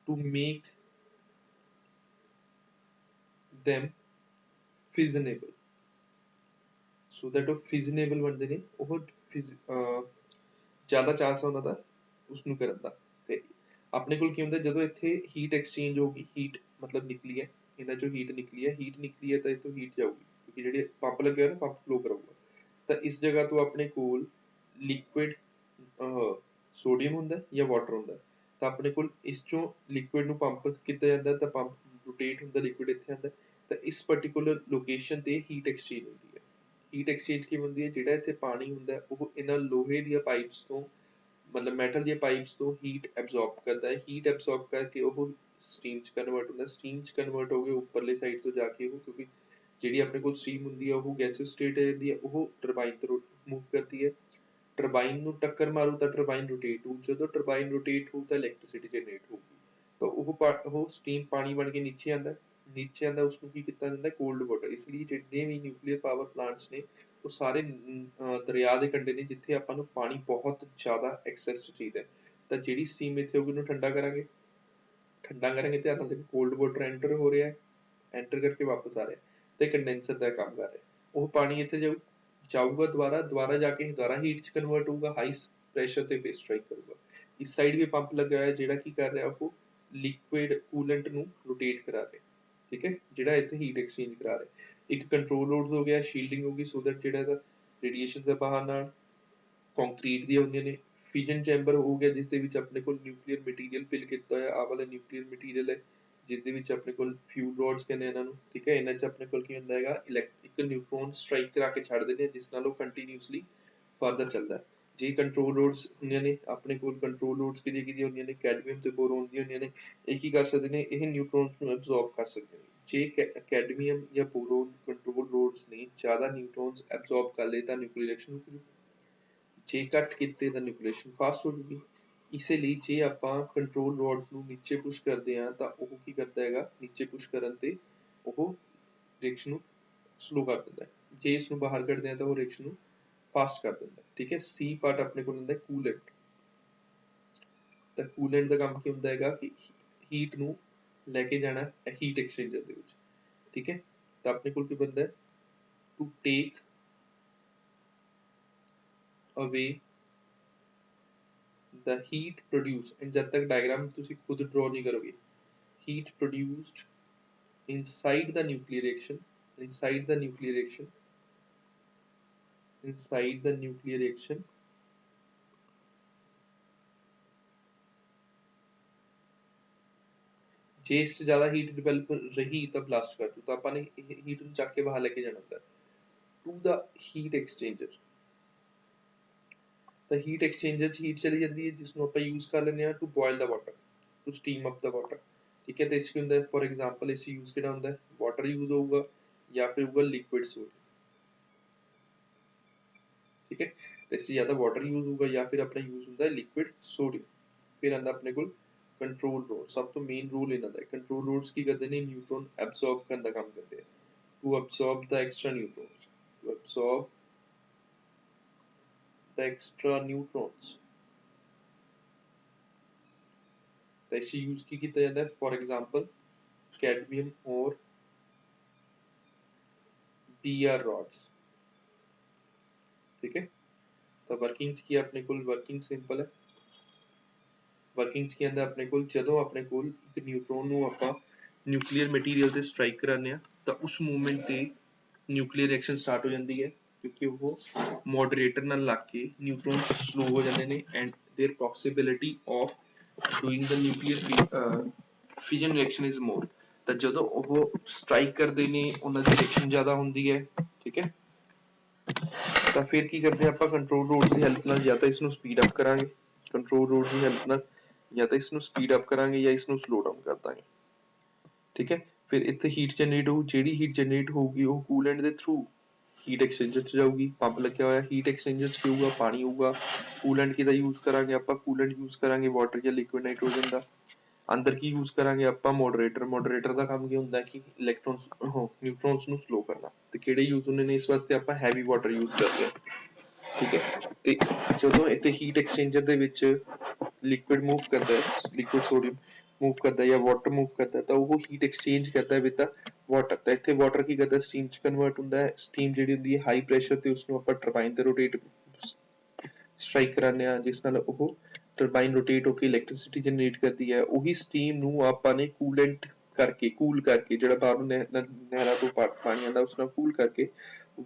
to make them fissionable, so that ਉਹ ਫਿਜ਼ਨੇਬਲ ਬਣਦੇ ਨੇ, ਉਹ ਜ਼ਿਆਦਾ ਚਾਂਸ ਹੈ ਉਹਨਾਂ ਦਾ ਉਸਨੂੰ ਕਰਨ ਦਾ। ਤੇ ਆਪਣੇ ਕੋਲ ਕੀ ਹੁੰਦਾ? ਜਦੋਂ ਇੱਥੇ ਹੀਟ ਐਕਸਚੇਂਜ ਹੋਗੀ, ਹੀਟ ਮਤਲਬ ਨਿਕਲੀ ਹੈ, ਇਹਨਾਂ ਚੋਂ ਹੀਟ ਨਿਕਲੀ ਹੈ ਤਾਂ ਇੱਥੋਂ ਹੀਟ ਜਾਊਗੀ, ਕਿਉਂਕਿ ਜਿਹੜੇ ਪੰਪ ਲੱਗੇ ਹੋਏ ਨਾ, ਪੰਪ ਫਲੋ ਕਰਾਊਗਾ। ਤਾਂ ਇਸ ਜਗ੍ਹਾ ਤੋਂ ਆਪਣੇ ਕੋਲ ਲਿਕੁਇਡ ਸੋਡੀਅਮ ਹੁੰਦਾ ਜਾਂ ਵਾਟਰ ਹੁੰਦਾ। ਤਾਂ ਆਪਣੇ ਕੋਲ ਇਸ ਚੋਂ ਲਿਕੁਇਡ ਨੂੰ ਪੰਪ ਕੀਤਾ ਜਾਂਦਾ, ਤਾਂ ਪੰਪ ਰੋਟੇਟ ਹੁੰਦਾ, ਲਿਕੁਇਡ ਇੱਥੇ ਆਉਂਦਾ। ਤਾਂ ਇਸ ਪਾਰਟਿਕੂਲਰ ਲੋਕੇਸ਼ਨ ਤੇ ਹੀਟ ਐਕਸਚੇਂਜ ਹੁੰਦੀ ਹੈ। ਹੀਟ ਐਕਸਚੇਂਜ ਕੀ ਹੁੰਦੀ ਹੈ? ਜਿਹੜਾ ਇੱਥੇ ਪਾਣੀ ਹੁੰਦਾ ਉਹ ਇਹਨਾਂ ਲੋਹੇ ਦੀਆਂ ਪਾਈਪਸ ਤੋਂ, ਮਤਲਬ ਮੈਟਲ ਦੀਆਂ ਪਾਈਪਸ ਤੋਂ ਹੀਟ ਐਬਜ਼ੌਰਬ ਕਰਦਾ ਹੈ। ਹੀਟ ਐਬਜ਼ੌਰਬ ਕਰਕੇ ਉਹ ਸਟੀਮ ਚ ਕਨਵਰਟ ਹੁੰਦਾ। ਸਟੀਮ ਚ ਕਨਵਰਟ ਹੋ ਕੇ ਉੱਪਰਲੇ ਸਾਈਡ ਤੋਂ ਜਾ ਕੇ ਉਹ, ਕਿਉਂਕਿ ਜਿਹੜੀ ਆਪਣੇ ਕੋਲ ਸਟੀਮ ਹੁੰਦੀ ਹੈ ਉਹ ਗੈਸਿਅਸ ਸਟੇਟ ਜਾਂਦੀ ਹੈ, ਉਹ ਟਰਬਾਈਨ ਤੋਂ ਮੂਵ ਕਰਦੀ ਹੈ। ਟਰਬਾਈਨ ਨੂੰ ਟੱਕਰ ਮਾਰੂ ਤਾਂ ਟਰਬਾਈਨ ਰੋਟੇਟ ਹੋਊ। ਜਦੋਂ ਟਰਬਾਈਨ ਰੋਟੇਟ ਹੋਊ ਤਾਂ ਇਲੈਕਟ੍ਰਿਸਿਟੀ ਜਨਰੇਟ ਹੋਊਗੀ। ਤਾਂ ਉਹ ਸਟੀਮ ਪਾਣੀ ਬਣ ਕੇ ਨੀਚੇ ਆਉਂਦਾ। ਨੀਚੇ ਆਉਂਦਾ, ਉਸਨੂੰ ਕੀ ਕੀਤਾ ਜਾਂਦਾ? Cold water. ਇਸ ਲਈ ਜਿੰਨੇ ਵੀ ਨਿਊਕਲੀਅਰ ਪਾਵਰ ਪਲਾਂਟਸ ਨੇ ਉਹ ਸਾਰੇ ਦਰਿਆ ਦੇ ਕੰਢੇ ਨੇ, ਜਿੱਥੇ ਆਪਾਂ ਨੂੰ ਪਾਣੀ ਬਹੁਤ ਜ਼ਿਆਦਾ ਐਕਸੈਸ ਚ ਚਾਹੀਦਾ। ਤਾਂ ਜਿਹੜੀ ਸਟੀਮ ਇੱਥੇ ਹੋਊਗੀ ਉਹਨੂੰ ਠੰਡਾ ਕਰਾਂਗੇ। ਧਿਆਨ ਨਾਲ ਦੇਖੋ, ਕੋਲਡ ਵਾਟਰ ਐਂਟਰ ਹੋ ਰਿਹਾ, ਐਂਟਰ ਕਰਕੇ ਵਾਪਸ ਆ ਰਿਹਾ, ਤੇ ਕੰਡੈਂਸਰ ਦਾ ਕੰਮ ਕਰ ਰਿਹਾ। ਉਹ ਪਾਣੀ ਇੱਥੇ ਜਾਊਗਾ, ਦੁਬਾਰਾ ਜਾ ਕੇ ਦੁਬਾਰਾ ਹੀਟ ਚ ਕਨਵਰਟ ਹੋਊਗਾ, ਹਾਈ ਪ੍ਰੈਸ਼ਰ ਤੇ ਫੇਸ ਸਟ੍ਰਾਈਕ ਕਰੂਗਾ। ਇਸ ਸਾਈਡ ਵੀ ਪੰਪ ਲੱਗਾ ਹੋਇਆ ਜਿਹੜਾ ਕੀ ਕਰ ਰਿਹਾ? ਉਹ ਲਿਕੁਇਡ ਕੂਲੈਂਟ ਨੂੰ ਰੋਟੇਟ ਕਰਾ ਰਿਹਾ। ਠੀਕ ਹੈ, ਜਿਹੜਾ ਇੱਥੇ ਹੀਟ ਐਕਸਚੇਂਜ ਕਰਾ ਰਿਹਾ। ਇੱਕ ਕੰਟਰੋਲ ਰੋਡਸ ਹੋ ਗਿਆ, ਸ਼ੀਲਡਿੰਗ ਹੋ ਗਈ, ਸੋ ਦੈਟ ਜਿਹੜਾ ਇਹਦਾ ਰੇਡੀਏਸ਼ਨ ਦਾ ਬਾਹਰ ਨਾਲ ਕੰਕਰੀਟ ਦੀਆਂ ਹੁੰਦੀਆਂ ਨੇ। ਫਿਜ਼ਨ ਚੈਂਬਰ ਹੋ ਗਿਆ, ਜਿਸ ਦੇ ਵਿੱਚ ਆਪਣੇ ਕੋਲ ਨਿਊਕਲੀਅਰ ਮਟੀਰੀਅਲ ਫਿਲ ਕੀਤਾ ਹੋਇਆ। ਆਹ ਵਾਲਾ ਨਿਊਕਲੀਅਰ ਮਟੀਰੀਅਲ ਹੈ, ਜਿਸ ਦੇ ਵਿੱਚ ਆਪਣੇ ਕੋਲ ਫਿਊਲ ਰੋਡਸ ਕਹਿੰਦੇ ਇਹਨਾਂ ਨੂੰ। ਠੀਕ ਹੈ, ਇਹਨਾਂ 'ਚ ਆਪਣੇ ਕੋਲ ਕੀ ਹੁੰਦਾ ਹੈਗਾ? ਇੱਕ ਨਿਊਟਰੋਨ ਸਟ੍ਰਾਈਕ ਕਰਾ ਕੇ ਛੱਡ ਦਿੰਦੇ ਆ, ਜਿਸ ਨਾਲ ਉਹ ਕੰਟੀਨਿਊਸਲੀ ਫਰਦਰ ਚੱਲਦਾ। ਜੇ ਕੰਟਰੋਲ ਰੋਡਸ ਹੁੰਦੀਆਂ ਨੇ ਆਪਣੇ ਕੋਲ, ਕੰਟਰੋਲ ਰੋਡਸ ਕਿਹਦੀਆਂ ਹੁੰਦੀਆਂ ਨੇ? ਕੈਡਮੀਅਮ ਤੇ ਬੋਰੋਨ ਦੀਆਂ ਹੁੰਦੀਆਂ ਨੇ। ਇਹ ਕੀ ਕਰ ਸਕਦੇ ਨੇ? ਇਹ ਨਿਊਟਰੋਨਸ ਨੂੰ ਐਬਜ਼ੌਰਬ ਕਰ ਸਕਦੇ ਨੇ। ਜੇ ਕੈਡਮੀਅਮ ਜਾਂ ਬੋਰੋਨ ਕੰਟਰੋਲ ਰੋਡਸ ਨੇ ਜ਼ਿਆਦਾ ਨਿਊਟਰੋਨਸ ਐਬਜ਼ੌਰਬ ਕਰ ਲਏ ਤਾਂ ਨਿਊਕਲੀਅਰ ਰਿਐਕਸ਼ਨ ਹੋ ਜੂਗੀ। ਜੇ ਘੱਟ ਕੀਤੇ ਤਾਂ ਨਿਊਕਲੀਏਸ਼ਨ ਫਾਸਟ ਹੋ ਜੂਗੀ। ਇਸੇ ਲਈ ਜੇ ਆਪਾਂ ਕੰਟਰੋਲ ਰੋਡਸ ਨੂੰ ਨੀਚੇ ਪੁਸ਼ ਕਰਦੇ ਹਾਂ ਤਾਂ ਉਹ ਕੀ ਕਰਦਾ ਹੈਗਾ? ਨੀਚੇ ਪੁਸ਼ ਕਰਨ ਤੇ ਉਹ ਰਿਐਕਸ਼ਨ ਨੂੰ ਸਲੋ ਕਰ ਦਿੰਦਾ ਹੈ। ਜੇ ਇਸ ਨੂੰ ਬਾਹਰ ਕੱਢਦੇ ਹਾਂ ਤਾਂ ਉਹ ਰਿਐਕਸ਼ਨ ਨੂੰ ਫਾਸਟ ਕਰ ਦਿੰਦਾ। ਠੀਕ ਹੈ, ਸੀ ਪਾਰਟ ਆਪਣੇ ਕੋਲ ਹੁੰਦਾ ਕੂਲੈਂਟ। ਤਾਂ ਕੂਲੈਂਟ ਦਾ ਕੰਮ ਕੀ ਹੁੰਦਾ ਹੈਗਾ? ਕਿ ਹੀਟ ਨੂੰ ਲੈ ਕੇ ਜਾਣਾ ਹੀਟ ਐਕਸਚੇਂਜਰ ਦੇ ਵਿੱਚ। ਠੀਕ ਹੈ, ਤਾਂ ਆਪਣੇ ਕੋਲ ਕੀ ਬਣਦਾ? ਟੂ ਟੇਕ ਅਵੇ the heat produced, and जब तक डायग्राम तुसी खुद ड्रॉ नहीं करोगे, heat produced inside the nuclear reaction, inside the nuclear reaction, inside the nuclear reaction ਜੇ ਇਸ ਜ਼ਿਆਦਾ ਹੀਟ ਡਿਵੈਲਪ ਰਹੀ ਤਾਂ ਬਲਾਸਟ ਕਰ ਦੂ। ਤਾਂ ਆਪਾਂ ਨੇ ਹੀਟ ਨੂੰ ਚੱਕ ਕੇ ਬਾਹਰ ਲੈ ਕੇ ਜਾਣਾ ਹੁੰਦਾ ਟੂ ਦਾ ਹੀਟ ਐਕਸਚੇਂਜਰ। ਤਾਂ ਹੀਟ ਐਕਸਚੇਂਜਰ 'ਚ ਹੀਟ ਚਲੀ ਜਾਂਦੀ ਹੈ, ਜਿਸ ਨੂੰ ਆਪਾਂ ਯੂਜ਼ ਕਰ ਲੈਂਦੇ ਹਾਂ to boil the water, to steam up the water. ਠੀਕ ਹੈ, ਤੇ ਇਸ ਕੀ ਹੁੰਦਾ? ਫੋਰ ਐਗਜ਼ਾਮਪਲ ਇਸ ਯੂਜ਼ ਕਿਹੜਾ ਹੁੰਦਾ? ਵਾਟਰ ਯੂਜ਼ ਹੋਊਗਾ ਜਾਂ ਫਿਰ ਹੋਊਗਾ ਲਿਕੁਇਡ ਸੋਲਟ। ਠੀਕ ਹੈ, इस या तो वाटर यूज होगा या फिर अपना यूज ਹੁੰਦਾ ਲਿਕੁਇਡ ਸੋਡੀਅਮ। ਫਿਰ ਆਂਦਾ ਆਪਣੇ ਕੋਲ ਕੰਟਰੋਲ ਰੋਡ। ਸਭ ਤੋਂ ਮੇਨ ਰੋਲ ਇਹਨਾਂ ਦਾ ਹੈ। ਕੰਟਰੋਲ ਰੋਡਸ ਕੀ ਕਰਦੇ ਨੇ, ਨਿਊਟਰੋਨ ਐਬਜ਼ੌਰਬ ਕਰਨ ਦਾ ਕੰਮ ਕਰਦੇ ਆ, to absorb the extra neutrons, to absorb the extra neutrons। ਤਾਂ ਇਸ यूज ਕੀ ਕੀਤਾ ਜਾਂਦਾ ਹੈ, ਫॉर एग्जांपल कैडमियम और BR rods। ठीक है, ਤਾਂ ਵਰਕਿੰਗ ਚ ਕੀ ਆਪਣੇ ਕੋਲ, ਵਰਕਿੰਗ ਸਿੰਪਲ ਹੈ। ਵਰਕਿੰਗ ਚ ਕੀ ਆਂਦਾ ਆਪਣੇ ਕੋਲ, ਜਦੋਂ ਆਪਣੇ ਕੋਲ ਇੱਕ ਨਿਊਟਰੋਨ ਨੂੰ ਆਪਾਂ ਨਿਊਕਲੀਅਰ ਮਟੀਰੀਅਲ ਤੇ ਸਟ੍ਰਾਈਕ ਕਰਾਉਂਦੇ ਆ ਤਾਂ ਉਸ ਮੂਵਮੈਂਟ ਤੇ ਨਿਊਕਲੀਅਰ ਰਿਐਕਸ਼ਨ ਸਟਾਰਟ ਹੋ ਜਾਂਦੀ ਹੈ, ਕਿਉਂਕਿ ਉਹ ਮੋਡਰੇਟਰ ਨਾਲ ਲੱਗ ਕੇ ਨਿਊਟਰੋਨ ਸਲੋ ਹੋ ਜਾਂਦੇ ਨੇ and there possibility of doing the nuclear fission reaction is more. ਤਾਂ ਜਦੋਂ ਉਹ ਸਟ੍ਰਾਈਕ ਕਰਦੇ ਨੇ ਉਹਨਾਂ ਦੀ ਰਿਐਕਸ਼ਨ ਜ਼ਿਆਦਾ ਹੁੰਦੀ ਹੈ। ਠੀਕ ਹੈ, ਤਾਂ ਫਿਰ ਕੀ ਕਰਦੇ ਆਪਾਂ ਕੰਟਰੋਲ ਰੋਡ ਦੀ ਹੈਲਪ ਨਾਲ ਜਾਂ ਤਾਂ ਇਸ ਨੂੰ ਸਪੀਡ ਅਪ ਕਰਾਂਗੇ, ਕੰਟਰੋਲ ਰੋਡ ਦੀ ਹੈਲਪ ਨਾਲ ਜਾਂ ਤਾਂ ਇਸ ਨੂੰ ਸਪੀਡ ਅਪ ਕਰਾਂਗੇ ਜਾਂ ਇਸ ਨੂੰ ਸਲੋ ਡਾਊਨ ਕਰ ਦਾਂਗੇ। ਠੀਕ ਹੈ, ਫਿਰ ਇੱਥੇ ਹੀਟ ਜਨਰੇਟ ਹੋਊ, ਜਿਹੜੀ ਹੀਟ ਜਨਰੇਟ ਹੋਊਗੀ ਉਹ ਕੂਲੈਂਟ ਦੇ ਥਰੂ ਹੀਟ ਐਕਸਚੇਂਜਰ ਚ ਜਾਊਗੀ। ਪੰਪ ਲੱਗਿਆ ਹੋਇਆ, ਹੀਟ ਐਕਸਚੇਂਜਰ ਚ ਕੀ ਹੋਊਗਾ, ਪਾਣੀ ਹੋਊਗਾ। ਕੂਲੈਂਟ ਕਿਹਦਾ ਯੂਜ਼ ਕਰਾਂਗੇ ਆਪਾਂ, ਕੂਲੈਂਟ ਯੂਜ਼ ਕਰਾਂਗੇ ਵਾਟਰ ਜਾਂ ਲਿਕੁਇਡ ਨਾਈਟ੍ਰੋਜਨ ਦਾ। ਅੰਦਰ ਕੀ ਯੂਜ਼ ਕਰਾਂਗੇ ਆਪਾਂ, ਮੋਡਰੇਟਰ। ਮੋਡਰੇਟਰ ਦਾ ਕੰਮ ਕੀ ਹੁੰਦਾ ਕਿ ਇਲੈਕਟ੍ਰੋਨਸ ਨਿਊਟਰੋਨਸ ਨੂੰ ਸਲੋ ਕਰਨਾ। ਤੇ ਕਿਹੜੇ ਯੂਜ਼ ਹੁੰਦੇ ਨੇ ਇਸ ਵਾਸਤੇ, ਆਪਾਂ ਹੈਵੀ ਵਾਟਰ ਯੂਜ਼ ਕਰਦੇ ਹਾਂ। ਠੀਕ ਹੈ, ਤੇ ਜਦੋਂ ਇੱਥੇ ਹੀਟ ਐਕਸਚੇਂਜਰ ਦੇ ਵਿੱਚ ਲਿਕੁਇਡ ਮੂਵ ਕਰਦਾ ਹੈ, ਲਿਕੁਇਡ ਸੋਡੀਅਮ ਮੂਵ ਕਰਦਾ ਜਾਂ ਵਾਟਰ ਮੂਵ ਕਰਦਾ, ਤਾਂ ਉਹ ਹੀਟ ਐਕਸਚੇਂਜ ਕਰਦਾ ਵਿਦ ਦਾ ਵਾਟਰ। ਤਾਂ ਇੱਥੇ ਵਾਟਰ ਕੀ ਕਰਦਾ, ਸਟੀਮ ਚ ਕਨਵਰਟ ਹੁੰਦਾ ਹੈ। ਸਟੀਮ ਜਿਹੜੀ ਹੁੰਦੀ ਹੈ ਹਾਈ ਪ੍ਰੈਸ਼ਰ ਤੇ ਉਸਨੂੰ ਆਪਾਂ ਟਰਬਾਈਨ ਤੇ ਰੋਟੇਟ ਸਟ੍ਰਾਈਕ ਕਰਾਉਂਦੇ ਹਾਂ, ਜਿਸ ਨਾਲ ਉਹ ਟਰਬਾਈਨ ਰੋਟੇਟ ਹੋ ਕੇ ਇਲੈਕਟ੍ਰਿਸਿਟੀ ਜਨਰੇਟ ਕਰਦੀ ਹੈ। ਉਹੀ ਸਟੀਮ ਨੂੰ ਆਪਾਂ ਨੇ ਕੂਲੈਂਟ ਕਰਕੇ, ਕੂਲ ਕਰਕੇ, ਜਿਹੜਾ ਬਾਹਰੋਂ ਨਹਿਰਾਂ ਤੋਂ ਪਾਣੀ ਆਉਂਦਾ ਉਸ ਨਾਲ ਕੂਲ ਕਰਕੇ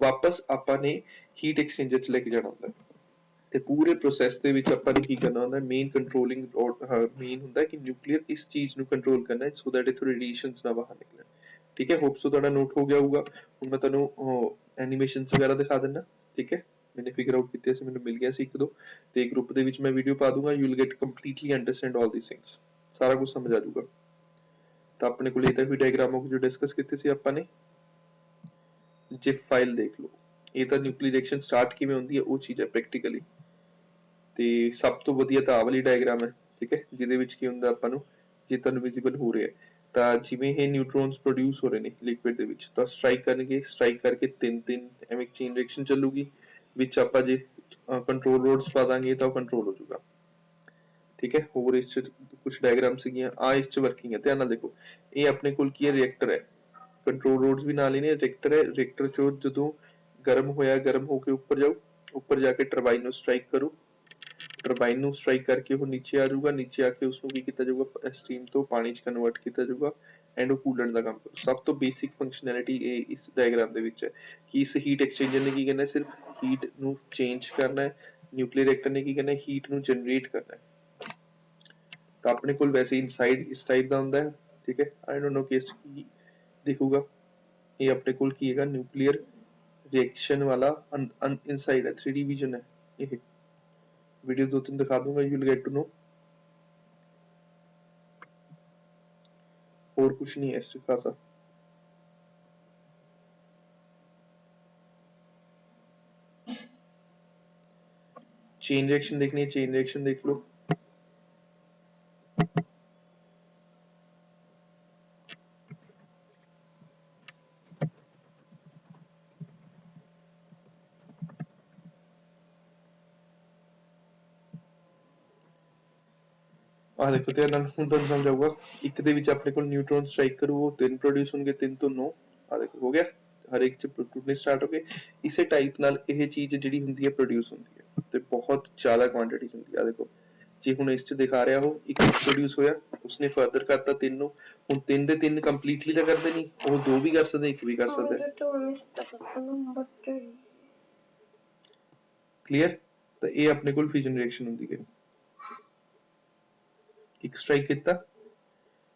ਵਾਪਸ ਆਪਾਂ ਨੇ ਹੀਟ ਐਕਸਚੇਂਜਰ ਚ ਲੈ ਕੇ ਜਾਣਾ ਹੁੰਦਾ। ਤੇ ਪੂਰੇ ਪ੍ਰੋਸੈਸ ਦੇ ਵਿੱਚ ਆਪਾਂ ਨੇ ਕੀ ਕਰਨਾ ਹੁੰਦਾ, ਮੇਨ ਕੰਟਰੋਲਿੰਗ ਮੇਨ ਹੁੰਦਾ ਕਿ ਨਿਊਕਲੀਅਰ ਇਸ ਚੀਜ਼ ਨੂੰ ਕੰਟਰੋਲ ਕਰਨਾ ਹੈ ਸੋ ਦੈਟ ਇਥੋਂ ਰੇਡੀਏਸ਼ਨਸ ਨਾ ਬਾਹਰ ਨਿਕਲਣ। ਠੀਕ ਹੈ, ਹੋਪ ਸੋ ਤੁਹਾਡਾ ਨੋਟ ਹੋ ਗਿਆ ਹੋਊਗਾ। ਹੁਣ ਮੈਂ ਤੁਹਾਨੂੰ ਐਨੀਮੇਸ਼ਨਸ ਵਗੈਰਾ ਦਿਖਾ ਦਿੰਦਾ। ਠੀਕ ਹੈ, मैंने फिगर आउट ਕੀਤੇ ਸੀ, ਮੈਨੂੰ ਮਿਲ ਗਿਆ ਸੀ ਇੱਕ ਦੋ, ਤੇ ਗਰੁੱਪ ਦੇ ਵਿੱਚ ਮੈਂ ਵੀਡੀਓ ਪਾ ਦੂੰਗਾ। You will get completely understand all these things, ਸਾਰਾ ਕੁਝ ਸਮਝ ਆ ਜਾਊਗਾ। ਤਾਂ ਆਪਣੇ ਕੋਲ ਇਹ ਤਾਂ ਵੀ ਡਾਇਗਰਾਮ ਹੋ ਗਈ ਜੋ ਡਿਸਕਸ ਕੀਤੇ ਸੀ ਆਪਾਂ ਨੇ। ਜਿਪ ਫਾਈਲ ਦੇਖ ਲਓ, ਇਹ ਤਾਂ ਨਿਊਕਲੀਅਰ ਰਿਐਕਸ਼ਨ ਸਟਾਰਟ ਕਿਵੇਂ ਹੁੰਦੀ ਹੈ ਉਹ ਚੀਜ਼ ਹੈ ਪ੍ਰੈਕਟੀਕਲੀ। ਤੇ ਸਭ ਤੋਂ ਵਧੀਆ ਤਾਂ ਆਹ ਵਾਲੀ ਡਾਇਗਰਾਮ ਹੈ। ਠੀਕ ਹੈ, ਜਿਹਦੇ ਵਿੱਚ ਕੀ ਹੁੰਦਾ ਆਪਾਂ ਨੂੰ, ਜੇ ਤੁਹਾਨੂੰ ਵਿਜ਼ੀਬਲ ਹੋ ਰਿਹਾ ਤਾਂ ਜਿਵੇਂ ਇਹ ਨਿਊਟਰੋਨਸ ਪ੍ਰੋਡਿਊਸ ਹੋ ਰਹੇ ਨੇ ਲਿਕੁਇਡ ਦੇ ਵਿੱਚ, ਤਾਂ ਸਟ੍ਰਾਈਕ ਕਰਨਗੇ, ਸਟ੍ਰਾਈਕ ਕਰਕੇ ਤਿੰਨ ਐਵੇਂ ਚੇਨ ਰਿਐਕਸ਼ਨ ਚੱਲੂਗੀ, ਵਿੱਚ ਆਪਾਂ ਜੇ ਕੰਟਰੋਲ ਰੋਡਸ ਪਾ ਦਾਂਗੇ ਤਾਂ ਉਹ ਕੰਟਰੋਲ ਹੋ ਜਾਊਗਾ। ਠੀਕ ਹੈ, ਹੋਰ ਇਸ ਚ ਕੁਝ ਡਾਇਗਰਾਮ ਸੀਗੀਆਂ, ਆ ਇਸ ਚ ਵਰਕਿੰਗ ਹੈ, ਧਿਆਨ ਨਾਲ ਦੇਖੋ। ਇਹ ਆਪਣੇ ਕੋਲ ਕੀ ਹੈ, ਰਿਐਕਟਰ ਹੈ, ਕੰਟਰੋਲ ਰੋਡਸ ਵੀ ਨਾਲ ਹੀ ਨੇ, ਰਿਐਕਟਰ ਹੈ। ਰਿਐਕਟਰ ਚੋਂ ਜਦੋਂ ਗਰਮ ਹੋਇਆ, ਗਰਮ ਹੋ ਕੇ ਉੱਪਰ ਜਾਊ, ਉੱਪਰ ਜਾ ਕੇ ਟਰਬਾਈਨ ਨੂੰ ਸਟ੍ਰਾਈਕ ਕਰੂ, ਟਰਬਾਈਨ ਨੂੰ ਸਟ੍ਰਾਈਕ ਕਰਕੇ ਉਹ ਨੀਚੇ ਆ ਜਾਊਗਾ, ਨੀਚੇ ਆ ਕੇ ਉਸਨੂੰ ਕੀ ਕੀਤਾ ਜਾਊਗਾ, ਸਟੀਮ ਤੋਂ ਪਾਣੀ ਚ ਕਨਵਰਟ ਕੀਤਾ ਜਾਊਗਾ ਐਂਡ ਉਹ ਕੂਲੈਂਟ ਦਾ ਕੰਮ ਕਰੂ। ਸਭ ਤੋਂ ਬੇਸਿਕ ਫੰਕਸ਼ਨੈਲਿਟੀ ਇਹ ਇਸ ਡਾਇਗਰਾਮ ਦੇ ਵਿੱਚ ਹੈ ਕਿ ਇਸ ਹੀਟ ਐਕਸਚੇਂਜਰ ਨੇ ਕੀ ਕਰਨਾ, ਸਿਰਫ ਹੀਟ ਨੂੰ ਚੇਂਜ ਕਰਨਾ ਹੈ। ਨਿਊਕਲੀਅਰ ਰਿਐਕਟਰ ਨੇ ਕੀ ਕਰਨਾ, ਹੀਟ ਨੂੰ ਜਨਰੇਟ ਕਰਨਾ ਹੈ। ਤਾਂ ਆਪਣੇ ਕੋਲ ਵੈਸੇ ਇਨਸਾਈਡ ਇਸ ਟਾਈਪ ਦਾ ਹੁੰਦਾ ਹੈ। ਠੀਕ ਹੈ, ਆਈ ਡੋਂਟ ਨੋ ਕਿ ਇਸ ਕੀ ਦਿਖੂਗਾ। ਇਹ ਆਪਣੇ ਕੋਲ ਕੀ ਹੈਗਾ, ਨਿਊਕਲੀਅਰ ਰਿਐਕਸ਼ਨ ਵਾਲਾ ਇਨਸਾਈਡ ਹੈ, 3D ਵਿਜ਼ਨ ਹੈ। ਇਹ वीडियो दो तीन दिखा दूंगा, you will get to know. और कुछ नहीं है इससे खासा। चेन रिएक्शन देखनी है, चेन रिएक्शन देख लो। ਆ ਦੇਖੋ ਧਿਆਨ ਨਾਲ, ਹੁਣ ਤੁਹਾਨੂੰ ਸਮਝ ਆਊਗਾ। ਇੱਕ ਦੇ ਵਿੱਚ ਆਪਣੇ ਕੋਲ ਨਿਊਟਰੋਨ ਸਟ੍ਰਾਈਕ ਕਰੂ, ਉਹ 3 ਪ੍ਰੋਡਿਊਸ ਹੋਣਗੇ, 3 ਤੋਂ 9। ਆ ਦੇਖੋ ਹੋ ਗਿਆ, ਹਰ ਇੱਕ ਚ ਟੁੱਟਣੇ ਸਟਾਰਟ ਹੋ ਗਏ। ਇਸੇ ਟਾਈਪ ਨਾਲ ਇਹ ਚੀਜ਼ ਜਿਹੜੀ ਹੁੰਦੀ ਹੈ ਪ੍ਰੋਡਿਊਸ ਹੁੰਦੀ ਹੈ ਤੇ ਬਹੁਤ ਜ਼ਿਆਦਾ ਕੁਆਂਟੀਟੀ ਹੁੰਦੀ ਹੈ। ਆ ਦੇਖੋ, ਜੇ ਹੁਣ ਇਸ ਚ ਦਿਖਾ ਰਿਹਾ ਉਹ ਇੱਕ ਪ੍ਰੋਡਿਊਸ ਹੋਇਆ, ਉਸਨੇ ਫਰਦਰ ਕਰਤਾ 3 ਨੂੰ। ਹੁਣ 3 ਦੇ 3 ਕੰਪਲੀਟਲੀ ਤਾਂ ਕਰਦੇ ਨਹੀਂ, ਉਹ 2 ਵੀ ਕਰ ਸਕਦੇ, 1 ਵੀ ਕਰ ਸਕਦੇ। ਕਲੀਅਰ? ਤਾਂ ਇਹ ਆਪਣੇ ਕੋਲ ਫਿਜ਼ਨ ਰਿਐਕਸ਼ਨ ਹੁੰਦੀ ਹੈ। ਇੱਕ ਸਟ੍ਰਾਈਕ ਕੀਤਾ,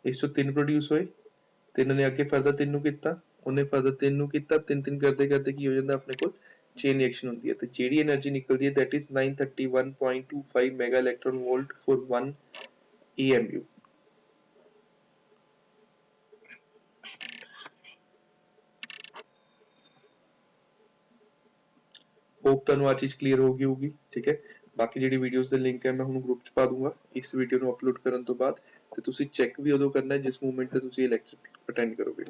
ਇਸ ਤੋਂ 3 ਪ੍ਰੋਡਿਊਸ ਹੋਏ, 3 ਨੇ ਅੱਗੇ ਫਰਦਰ 3 ਨੂੰ ਕੀਤਾ, ਉਹਨੇ ਫਰਦਰ 3 ਨੂੰ ਕੀਤਾ, 3 ਕਰਦੇ ਕਰਦੇ ਕੀ ਹੋ ਜਾਂਦਾ ਆਪਣੇ ਕੋਲ, ਚੇਨ ਰਿਐਕਸ਼ਨ ਹੁੰਦੀ ਹੈ। ਤੇ ਜਿਹੜੀ એનર્ਜੀ ਨਿਕਲਦੀ ਹੈ that is 931.25 mega electron volt for 1 AMU। Hope ਤੁਹਾਨੂੰ ਆ ਚੀਜ਼ ਕਲੀਅਰ ਹੋ ਗਈ ਹੋਊਗੀ, ਠੀਕ ਹੈ। ਬਾਕੀ ਜਿਹੜੀ ਵੀਡੀਓਜ਼ ਦੇ ਲਿੰਕ ਹੈ ਮੈਂ ਹੁਣ ਗਰੁੱਪ 'ਚ ਪਾ ਦੂੰਗਾ ਇਸ ਵੀਡੀਓ ਨੂੰ ਅਪਲੋਡ ਕਰਨ ਤੋਂ ਬਾਅਦ, ਤੇ ਤੁਸੀਂ ਚੈੱਕ ਵੀ ਉਦੋਂ ਕਰਨਾ ਜਿਸ ਮੂਮੈਂਟ ਤੇ ਤੁਸੀਂ ਇਹ ਲੈਕਚਰ ਅਟੈਂਡ ਕਰੋਗੇ।